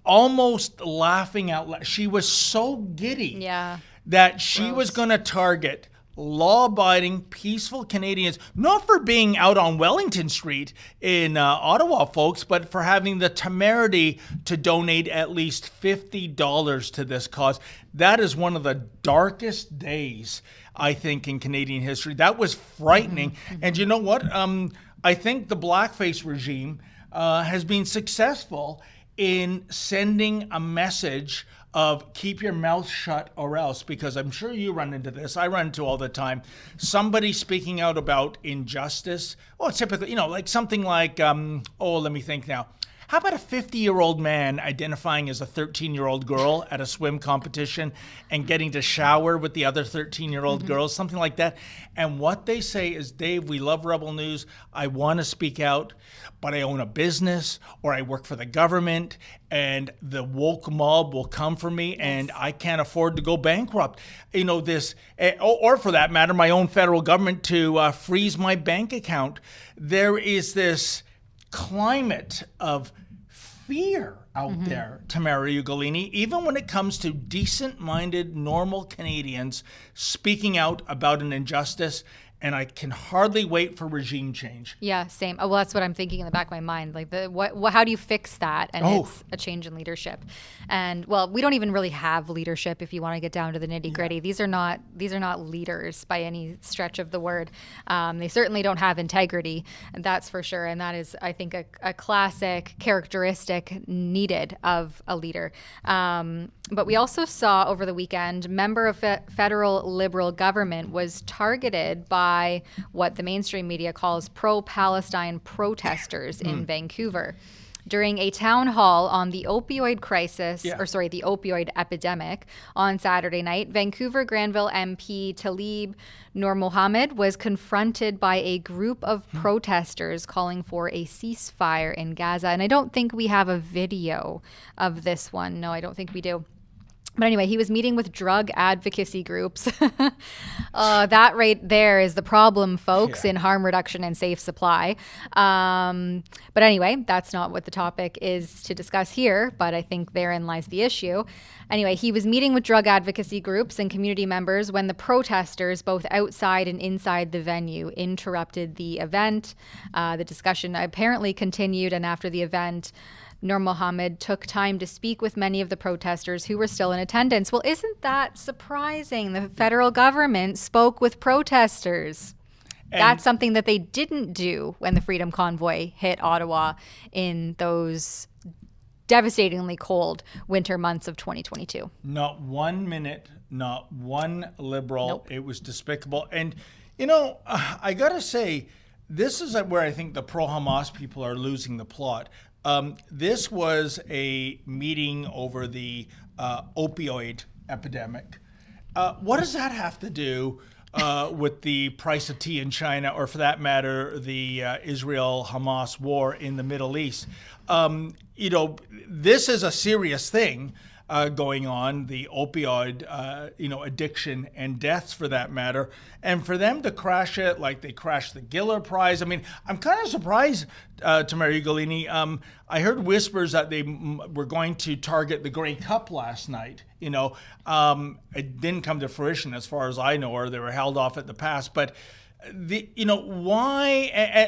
almost laughing out loud. She was so giddy that she was going to target law-abiding, peaceful Canadians, not for being out on Wellington Street in Ottawa, folks, but for having the temerity to donate at least $50 to this cause. That is one of the darkest days, I think, in Canadian history. That was frightening. Mm-hmm. And you know what? I think the blackface regime has been successful in sending a message of keep your mouth shut or else, because I'm sure you run into this. I run into all the time. Somebody speaking out about injustice. Well, typically, like something like, let me think now. How about a 50-year-old man identifying as a 13-year-old girl at a swim competition and getting to shower with the other 13-year-old girls, something like that. And what they say is, Dave, we love Rebel News. I want to speak out, but I own a business or I work for the government and the woke mob will come for me and I can't afford to go bankrupt. Or for that matter, my own federal government to freeze my bank account. There is this climate of fear out there, Tamara Ugolini, even when it comes to decent-minded, normal Canadians speaking out about an injustice, and I can hardly wait for regime change. Yeah, same. Well, that's what I'm thinking in the back of my mind. Like, how do you fix that? And it's a change in leadership. And well, we don't even really have leadership if you want to get down to the nitty gritty. These are not leaders by any stretch of the word. They certainly don't have integrity, and that's for sure. And that is, I think, a classic characteristic needed of a leader. But we also saw over the weekend, member of federal Liberal government was targeted by what the mainstream media calls pro-Palestine protesters in Vancouver. During a town hall on the opioid the opioid epidemic on Saturday night, Vancouver Granville MP Talib Noor Mohammed was confronted by a group of protesters calling for a ceasefire in Gaza. And I don't think we have a video of this one. No, I don't think we do. But anyway, he was meeting with drug advocacy groups. That right there is the problem, folks, in harm reduction and safe supply. But anyway, that's not what the topic is to discuss here, but I think therein lies the issue. Anyway, he was meeting with drug advocacy groups and community members when the protesters, both outside and inside the venue, interrupted the event. The discussion apparently continued, and after the event, Noor Mohammed took time to speak with many of the protesters who were still in attendance. Well, isn't that surprising? The federal government spoke with protesters. And that's something that they didn't do when the Freedom Convoy hit Ottawa in those devastatingly cold winter months of 2022. Not 1 minute, not one Liberal. Nope. It was despicable. And, I got to say, this is where I think the pro-Hamas people are losing the plot. This was a meeting over the opioid epidemic. What does that have to do with the price of tea in China, or for that matter, the Israel-Hamas war in the Middle East? This is a serious thing going on, the opioid, addiction and deaths for that matter. And for them to crash it like they crashed the Giller Prize. I mean, I'm kind of surprised, Tamara Ugolini. I heard whispers that they were going to target the Grey Cup last night. It didn't come to fruition as far as I know, or they were held off at the pass. But why,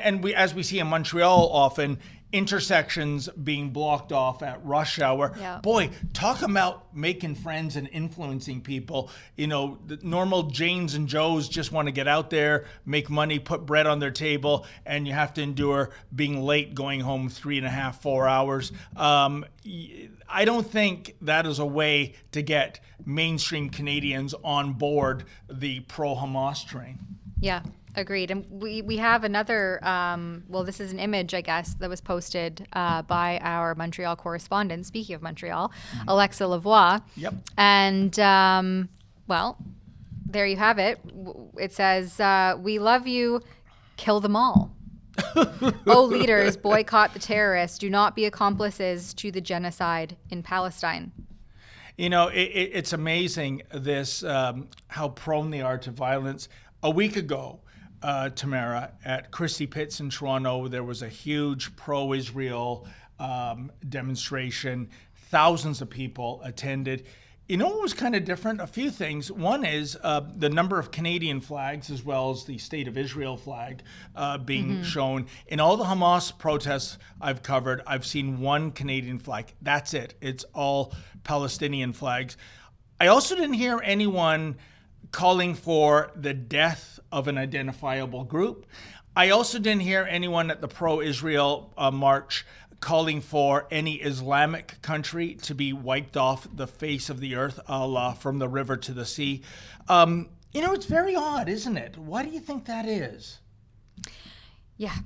and we, as we see in Montreal often, intersections being blocked off at rush hour. Yeah. Boy, talk about making friends and influencing people. The normal Janes and Joes just want to get out there, make money, put bread on their table, and you have to endure being late, going home 3.5, 4 hours. I don't think that is a way to get mainstream Canadians on board the pro-Hamas train. Yeah. Agreed. And we have another, this is an image, I guess, that was posted by our Montreal correspondent, speaking of Montreal, Alexa Lavoie. Yep. And, there you have it. It says, "We love you, kill them all." Oh, leaders, boycott the terrorists. Do not be accomplices to the genocide in Palestine. It's amazing this, how prone they are to violence. A week ago, Tamara, at Christie Pitts in Toronto, there was a huge pro-Israel demonstration. Thousands of people attended. What was kind of different? A few things. One is the number of Canadian flags as well as the State of Israel flag being shown. In all the Hamas protests I've covered, I've seen one Canadian flag. That's it. It's all Palestinian flags. I also didn't hear anyone calling for the death of an identifiable group. I also didn't hear anyone at the pro-Israel march calling for any Islamic country to be wiped off the face of the earth, from the river to the sea. It's very odd, isn't it? Why do you think that is? Yeah.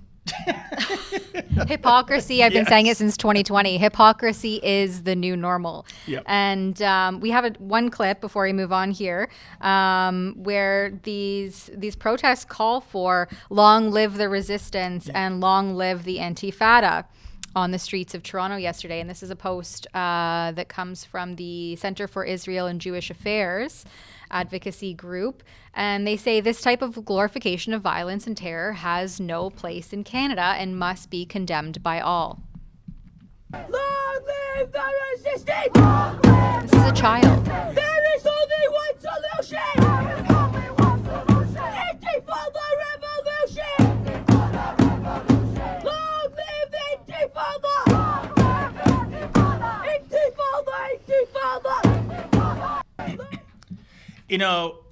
Hypocrisy. I've been saying it since 2020. Hypocrisy is the new normal. Yep. And we have one clip before we move on here, where these protests call for long live the resistance and long live the Antifada on the streets of Toronto yesterday. And this is a post that comes from the Center for Israel and Jewish Affairs advocacy group. And they say this type of glorification of violence and terror has no place in Canada and must be condemned by all. Long live the resistance! This is a child. There is only one solution! Intifada revolution! Long live Intifada! Intifada!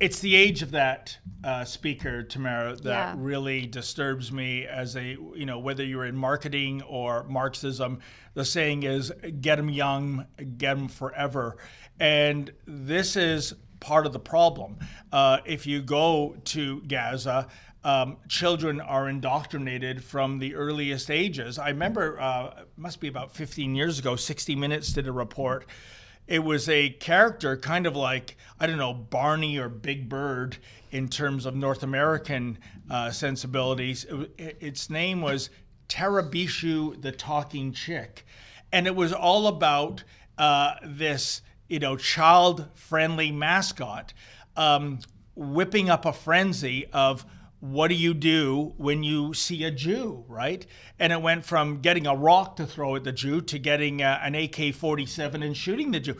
It's the age of that speaker, Tamara, that really disturbs me as whether you're in marketing or Marxism, the saying is, get them young, get them forever. And this is part of the problem. If you go to Gaza, children are indoctrinated from the earliest ages. I remember, it must be about 15 years ago, 60 Minutes did a report. It was a character kind of like, Barney or Big Bird in terms of North American sensibilities. Its name was Terabishu the Talking Chick. And it was all about this, child-friendly mascot whipping up a frenzy of what do you do when you see a Jew, right? And it went from getting a rock to throw at the Jew to getting an AK-47 and shooting the Jew.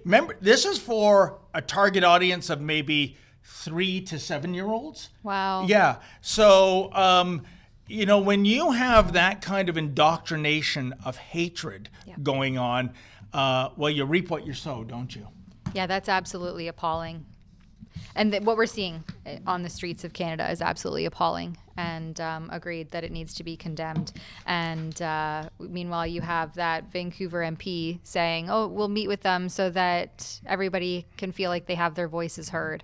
Remember, this is for a target audience of maybe 3 to 7-year-olds. Wow. Yeah. So, when you have that kind of indoctrination of hatred going on, you reap what you sow, don't you? Yeah, that's absolutely appalling. And what we're seeing on the streets of Canada is absolutely appalling, and agreed that it needs to be condemned. And meanwhile, you have that Vancouver MP saying, oh, we'll meet with them so that everybody can feel like they have their voices heard.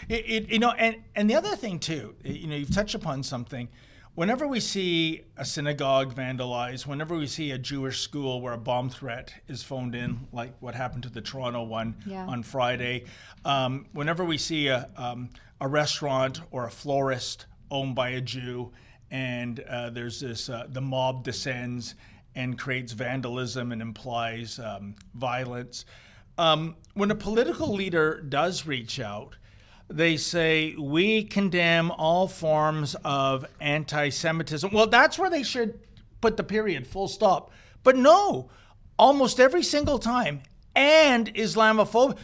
And the other thing too, you've touched upon something. Whenever we see a synagogue vandalized, whenever we see a Jewish school where a bomb threat is phoned in, like what happened to the Toronto one on Friday, whenever we see a restaurant or a florist owned by a Jew, and there's this, the mob descends and creates vandalism and implies violence. When a political leader does reach out, they say, we condemn all forms of anti-Semitism. Well, that's where they should put the period, full stop. But no, almost every single time, and Islamophobia.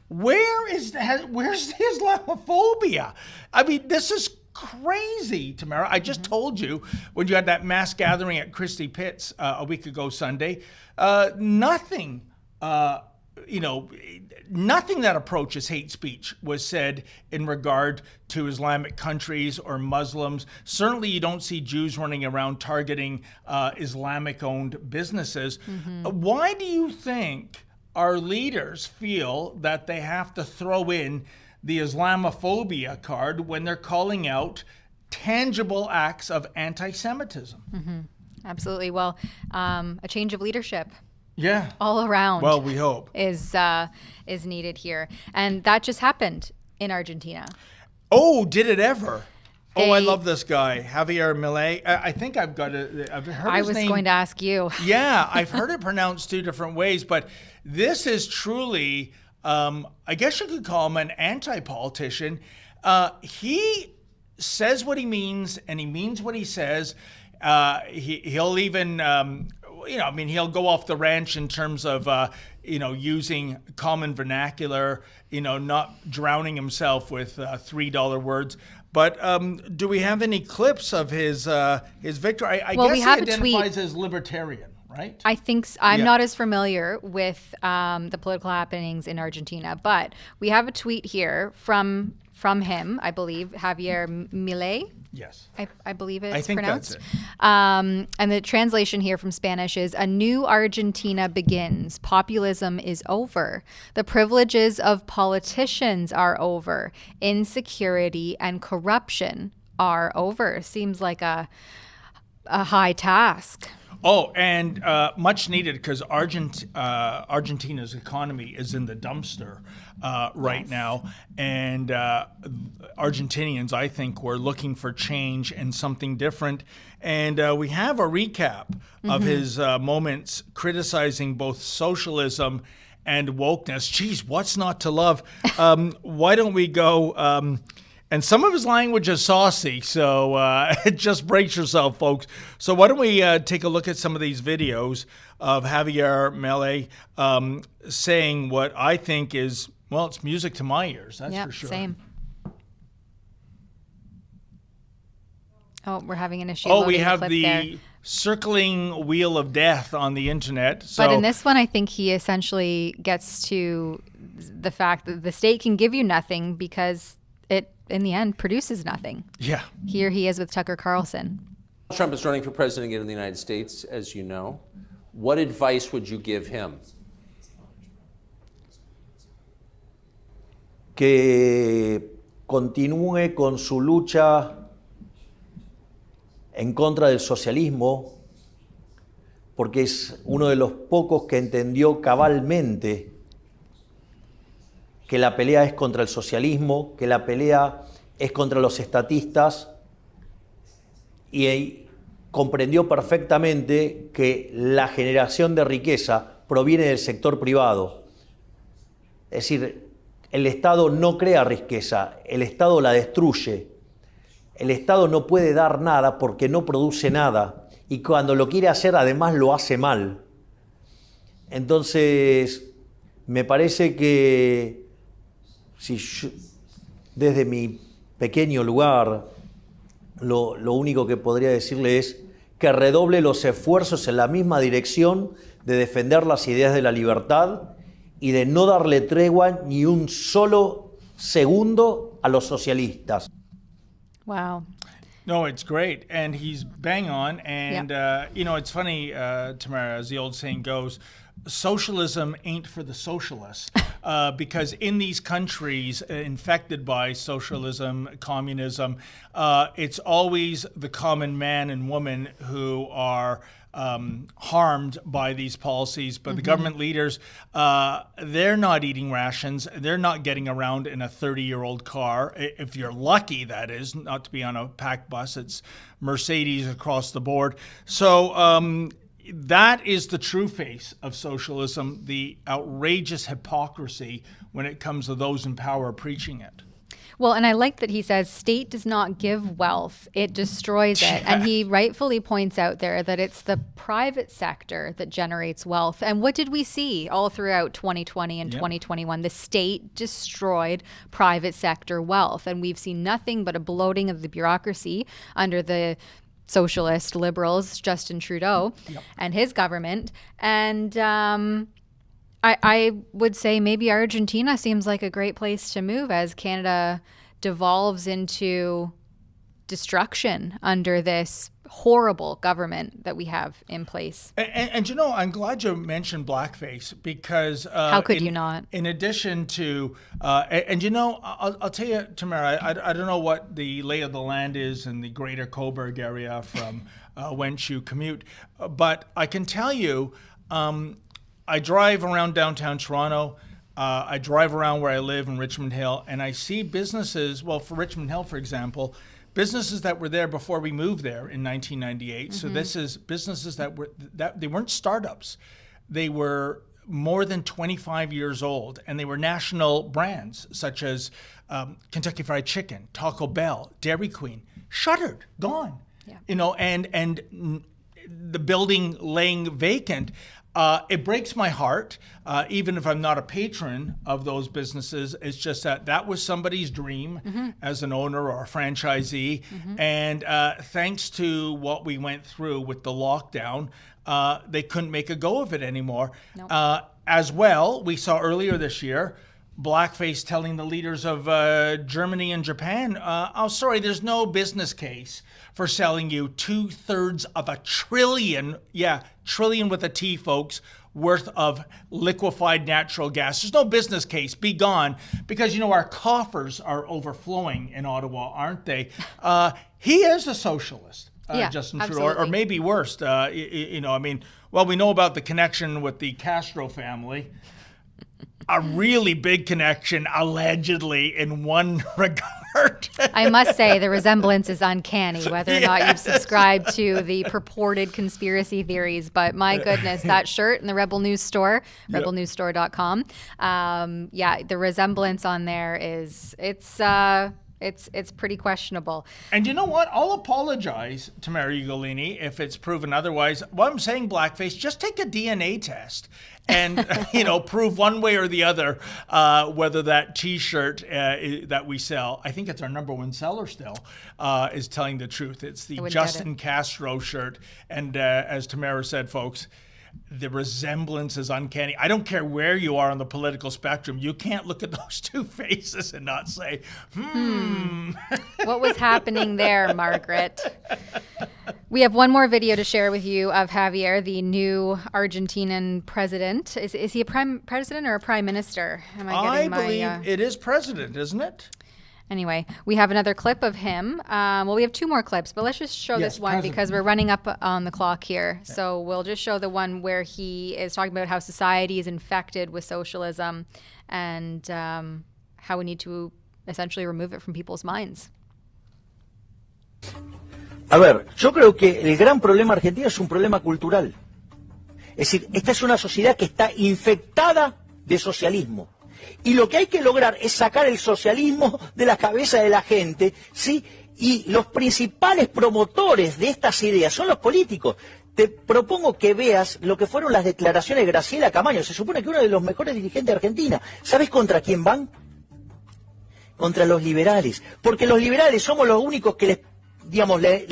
Where's the Islamophobia? I mean, this is crazy, Tamara. I just told you when you had that mass gathering at Christie Pitts a week ago Sunday, nothing that approaches hate speech was said in regard to Islamic countries or Muslims. Certainly you don't see Jews running around targeting Islamic-owned businesses. Why do you think our leaders feel that they have to throw in the Islamophobia card when they're calling out tangible acts of anti-Semitism? Absolutely. Well, a change of leadership. Yeah. All around. Well, we hope. Is needed here. And that just happened in Argentina. Oh, did it ever? I love this guy, Javier Milei. I think I've heard his name. I was going to ask you. Yeah, I've heard it pronounced two different ways, but this is truly, I guess you could call him an anti-politician. He says what he means, and he means what he says. He'll even... he'll go off the ranch in terms of, using common vernacular, not drowning himself with $3 words. But do we have any clips of his victory? I guess we have he a tweet. identifies as libertarian, right? I think I'm not as familiar with the political happenings in Argentina, but we have a tweet here from him, I believe, Javier Milei. Yes. I believe it's I think pronounced. That's it. And the translation here from Spanish is, "A new Argentina begins. Populism is over. The privileges of politicians are over. Insecurity and corruption are over." Seems like a high task. Oh, and much needed, because Argentina's economy is in the dumpster right now. And Argentinians, I think, were looking for change and something different. And we have a recap of his moments criticizing both socialism and wokeness. Geez, what's not to love? Why don't we go... and some of his language is saucy, so just brace yourself, folks. So why don't we take a look at some of these videos of Javier Milei saying what I think is, well, it's music to my ears, that's for sure. Same. Oh, we're having an issue. Oh, we have clip the there. circling wheel of death on the internet. So, but in this one, I think he essentially gets to the fact that the state can give you nothing because it, in the end, produces nothing. Yeah. Here he is with Tucker Carlson. Trump is running for president again in the United States, as you know. What advice would you give him? Que continúe con su lucha en contra del socialismo, porque es uno de los pocos que entendió cabalmente que la pelea es contra el socialismo, que la pelea es contra los estatistas, y comprendió perfectamente que la generación de riqueza proviene del sector privado. Es decir, el Estado no crea riqueza, el Estado la destruye. El Estado no puede dar nada porque no produce nada, y cuando lo quiere hacer además lo hace mal. Entonces, me parece que si yo, desde mi pequeño lugar, lo único que podría decirle es que redoble los esfuerzos en la misma dirección de defender las ideas de la libertad y de no darle tregua ni un solo segundo a los socialistas. Wow. No, it's great. And he's bang on. And, it's funny, Tamara, as the old saying goes, socialism ain't for the socialists. Because in these countries infected by socialism, communism, it's always the common man and woman who are harmed by these policies. But the government leaders, they're not eating rations. They're not getting around in a 30-year-old car. If you're lucky, that is, not to be on a packed bus. It's Mercedes across the board. So that is the true face of socialism, the outrageous hypocrisy when it comes to those in power preaching it. Well, and I like that he says state does not give wealth, it destroys it. And he rightfully points out there that it's the private sector that generates wealth. And what did we see all throughout 2020 and 2021? The state destroyed private sector wealth. And we've seen nothing but a bloating of the bureaucracy under the socialist liberals, Justin Trudeau, and his government. And I would say maybe Argentina seems like a great place to move as Canada devolves into destruction under this horrible government that we have in place. And you know, I'm glad you mentioned blackface because how could you not? In addition to, and you know, I'll tell you, Tamara, I don't know what the lay of the land is in the greater Cobourg area from whence you commute, but I can tell you, I drive around downtown Toronto. I drive around where I live in Richmond Hill, and I see businesses. Well, for Richmond Hill, for example, businesses that were there before we moved there in 1998. So this is businesses that they weren't startups. They were more than 25 years old, and they were national brands such as Kentucky Fried Chicken, Taco Bell, Dairy Queen, shuttered, gone. Yeah. You know, and the building laying vacant. It breaks my heart, even if I'm not a patron of those businesses. It's just that was somebody's dream as an owner or a franchisee. And thanks to what we went through with the lockdown, they couldn't make a go of it anymore. Nope. As well, we saw earlier this year, blackface telling the leaders of Germany and Japan, oh, sorry, there's no business case for selling you 2/3 of a trillion, trillion with a T, folks, worth of liquefied natural gas. There's no business case. Be gone. Because, you know, our coffers are overflowing in Ottawa, aren't they? He is a socialist, Justin Trudeau, or maybe worse. You know, I mean, well, we know about the connection with the Castro family. A really big connection, allegedly, in one regard. I must say the resemblance is uncanny, whether or not you've subscribed to the purported conspiracy theories. But my goodness, that shirt in the Rebel News store, rebelnewsstore.com, the resemblance on there is, it's pretty questionable. And you know what? I'll apologize to Mary Ugolini if it's proven otherwise. What I'm saying, blackface, just take a DNA test and, you know, prove one way or the other whether that T-shirt that we sell, I think it's our #1 seller still, is telling the truth. It's the Justin Castro shirt. And as Tamara said, folks, the resemblance is uncanny. I don't care where you are on the political spectrum. You can't look at those two faces and not say, What was happening there, Margaret? We have one more video to share with you of Javier, the new Argentinian president. Is he a prime president or a prime minister? I believe it is president, isn't it? Anyway, we have another clip of him. Well, we have 2 more clips, but let's just show this one because we're running up on the clock here. Yeah. So we'll just show the one where he is talking about how society is infected with socialism and how we need to essentially remove it from people's minds. A ver, yo creo que el gran problema argentino es un problema cultural. Es decir, esta es una sociedad que está infectada de socialismo. Y lo que hay que lograr es sacar el socialismo de la cabeza de la gente, ¿sí? Y los principales promotores de estas ideas son los políticos. Te propongo que veas lo que fueron las declaraciones de Graciela Camaño. Se supone que uno de los mejores dirigentes de Argentina. ¿Sabes contra quién van? Contra los liberales. Porque los liberales somos los únicos que le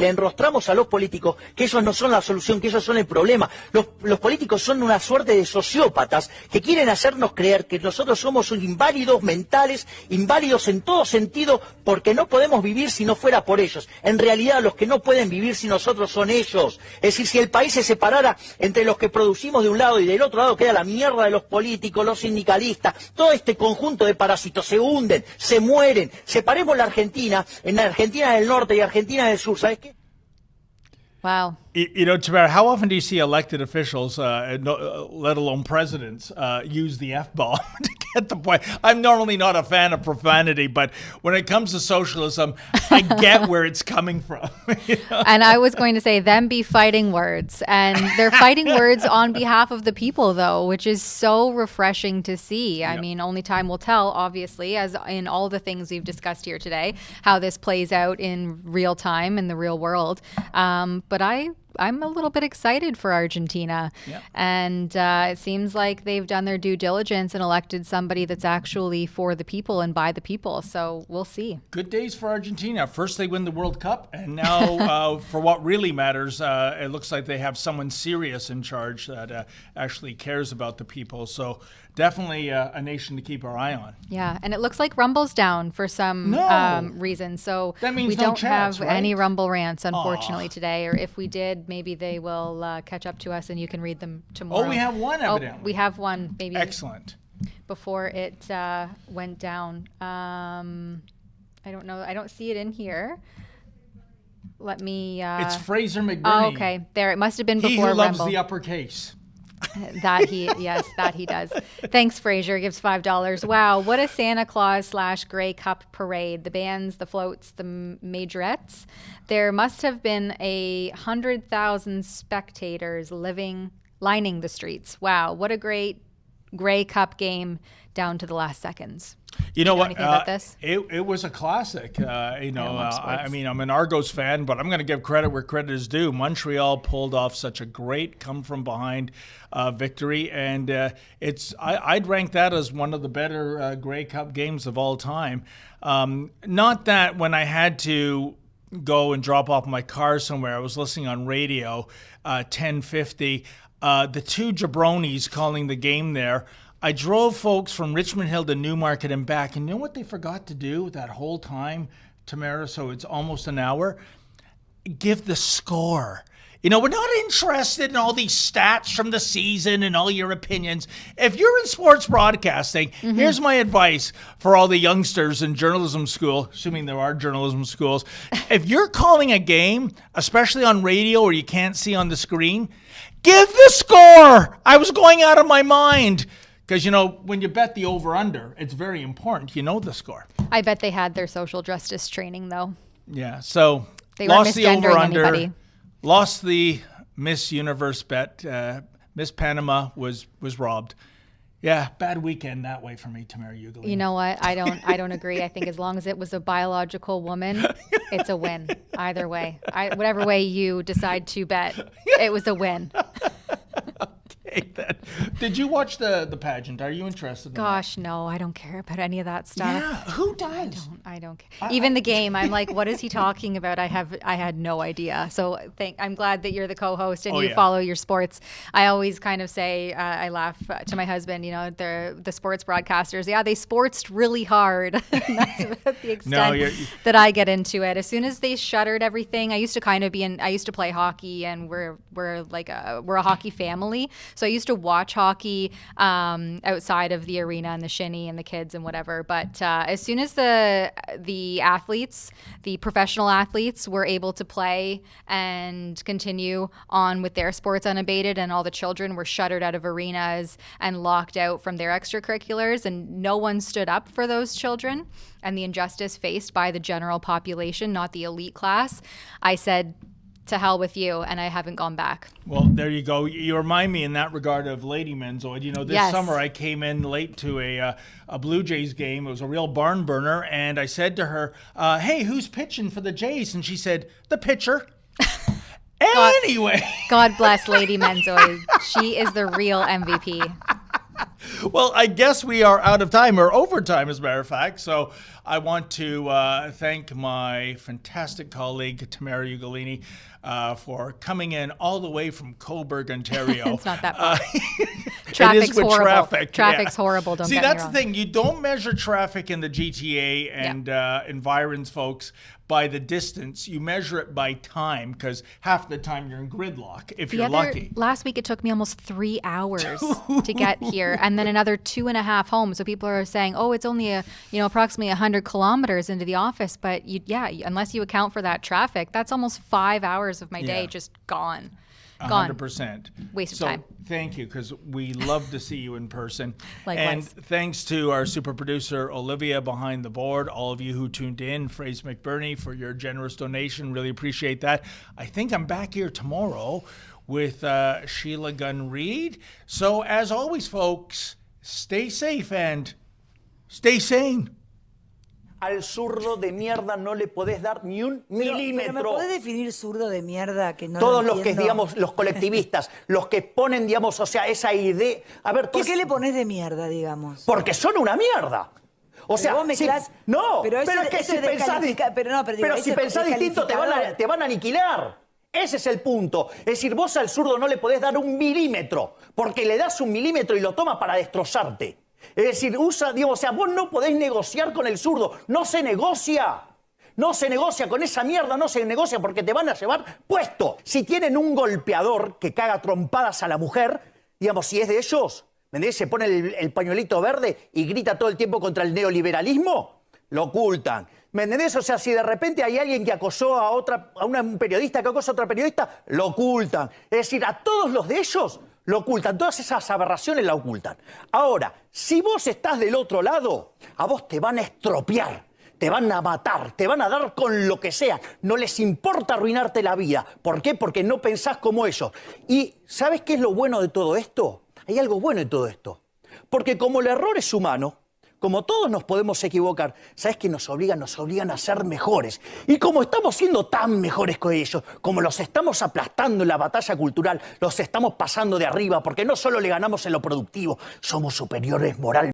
enrostramos a los políticos que ellos no son la solución, que ellos son el problema. Los políticos son una suerte de sociópatas que quieren hacernos creer que nosotros somos inválidos mentales, inválidos en todo sentido, porque no podemos vivir si no fuera por ellos. En realidad los que no pueden vivir sin nosotros son ellos. Es decir, si el país se separara entre los que producimos de un lado y del otro lado, queda la mierda de los políticos, los sindicalistas, todo este conjunto de parásitos se hunden, se mueren. Separemos la Argentina en Argentina del Norte y Argentina del Sur, ¿sabes qué? Wow. You know, Tamara, how often do you see elected officials, let alone presidents, use the F-bomb to get the point? I'm normally not a fan of profanity, but when it comes to socialism, I get where it's coming from. You know? And I was going to say, them be fighting words. And they're fighting words on behalf of the people, though, which is so refreshing to see. I mean, only time will tell, obviously, as in all the things we've discussed here today, how this plays out in real time in the real world. But I'm a little bit excited for Argentina. And it seems like they've done their due diligence and elected somebody that's actually for the people and by the people. So we'll see. Good days for Argentina. First they win the World Cup, and now for what really matters, it looks like they have someone serious in charge that actually cares about the people. So definitely a nation to keep our eye on. Yeah, and it looks like Rumble's down for some reason. So that means we no don't chance, have right? any Rumble rants, unfortunately, today. Or if we did, maybe they will catch up to us and you can read them tomorrow. Oh, we have one, evidently. We have one, maybe. Excellent. Before it went down. I don't know. I don't see it in here. Let me... it's Fraser McBurney. Oh, okay. There, it must have been before He who loves Rumble. the uppercase. That he does. Thanks, Fraser. Gives $5. Wow, what a Santa Claus / Grey Cup parade. The bands, the floats, the majorettes. There must have been 100,000 spectators lining the streets. Wow, what a great Grey Cup game down to the last seconds. You know what? Anything about this? It was a classic. I mean, I'm an Argos fan, but I'm going to give credit where credit is due. Montreal pulled off such a great come-from-behind victory, and I'd rank that as one of the better Grey Cup games of all time. Not that when I had to go and drop off my car somewhere, I was listening on radio, 1050. The two jabronis calling the game there. I drove folks from Richmond Hill to Newmarket and back. And you know what they forgot to do that whole time, Tamara? So it's almost an hour. Give the score. You know, we're not interested in all these stats from the season and all your opinions. If you're in sports broadcasting, here's my advice for all the youngsters in journalism school, assuming there are journalism schools. If you're calling a game, especially on radio or you can't see on the screen, give the score. I was going out of my mind. Because, you know, when you bet the over-under, it's very important. You know the score. I bet they had their social justice training, though. Yeah, so they lost the over-under, anybody. Lost the Miss Universe bet. Miss Panama was robbed. Yeah, bad weekend that way for me, Tamara Ugolini. You know what? I don't agree. I think as long as it was a biological woman, it's a win. Either way. Whatever way you decide to bet, it was a win. Then. Did you watch the pageant? Are you interested in Gosh, no, I don't care about any of that stuff. Yeah, who does? I don't care. Even the game, I'm like, what is he talking about? I had no idea. So I'm glad that you're the co-host and you follow your sports. I always kind of say, I laugh to my husband, you know, the sports broadcasters. Yeah, they sportsed really hard. That's about the extent that I get into it. As soon as they shuttered everything, I used to play hockey, and we're a hockey family. So I used to watch hockey outside of the arena and the shinny and the kids and whatever. But as soon as the athletes, the professional athletes, were able to play and continue on with their sports unabated, and all the children were shuttered out of arenas and locked out from their extracurriculars, and no one stood up for those children and the injustice faced by the general population, not the elite class, I said, to hell with you, and I haven't gone back. Well, there you go. You remind me in that regard of Lady Menzoid. You know, this summer I came in late to a Blue Jays game. It was a real barn burner, and I said to her, hey, who's pitching for the Jays? And she said, the pitcher. Anyway. God bless Lady Menzoid. She is the real MVP. Well, I guess we are out of time, or overtime, as a matter of fact. So I want to thank my fantastic colleague, Tamara Ugolini, for coming in all the way from Cobourg, Ontario. It's not that far. Traffic's with horrible. traffic. Traffic's horrible, don't See, get me that's wrong. the thing. You don't measure traffic in the GTA and environs, folks, by the distance. You measure it by time, because half the time you're in gridlock if you're lucky. Last week it took me almost 3 hours to get here, and then another 2.5 home. So people are saying, oh, it's only approximately 100 kilometers into the office, but unless you account for that traffic, that's almost 5 hours of my day just gone. 100%. Waste of time. Thank you, because we love to see you in person. Likewise. And thanks to our super producer, Olivia, behind the board, all of you who tuned in, Fraser McBurney, for your generous donation. Really appreciate that. I think I'm back here tomorrow with Sheila Gunn-Reid. So as always, folks, stay safe and stay sane. Al zurdo de mierda no le podés dar ni un milímetro. Pero ¿me podés definir zurdo de mierda que no Todos lo los que, entiendo? digamos, los colectivistas, los que ponen, digamos, o sea, esa idea... A ver, ¿Por qué le pones de mierda, digamos? Porque son una mierda. O sea, vos mezclás... no, pero es que si pensás, pero si pensás distinto te van a aniquilar. Ese es el punto. Es decir, vos al zurdo no le podés dar un milímetro, porque le das un milímetro y lo toma para destrozarte. Es decir, vos no podés negociar con el zurdo. No se negocia. No se negocia con esa mierda, no se negocia porque te van a llevar puesto. Si tienen un golpeador que caga trompadas a la mujer, digamos, si es de ellos, ¿me entendés? Se pone el pañuelito verde y grita todo el tiempo contra el neoliberalismo, lo ocultan. ¿Me entendés? O sea, si de repente hay alguien que acosó a un periodista que acosa a otra periodista, lo ocultan. Es decir, a todos los de ellos lo ocultan. Todas esas aberraciones la ocultan. Ahora, si vos estás del otro lado, a vos te van a estropear, te van a matar, te van a dar con lo que sea. No les importa arruinarte la vida. ¿Por qué? Porque no pensás como ellos. Y ¿sabes qué es lo bueno de todo esto? Hay algo bueno en todo esto. Porque como el error es humano, como todos nos podemos equivocar, ¿sabes qué nos obligan? Nos obligan a ser mejores. Y como estamos siendo tan mejores que ellos, como los estamos aplastando en la batalla cultural, los estamos pasando de arriba, porque no solo le ganamos en lo productivo, somos superiores moralmente.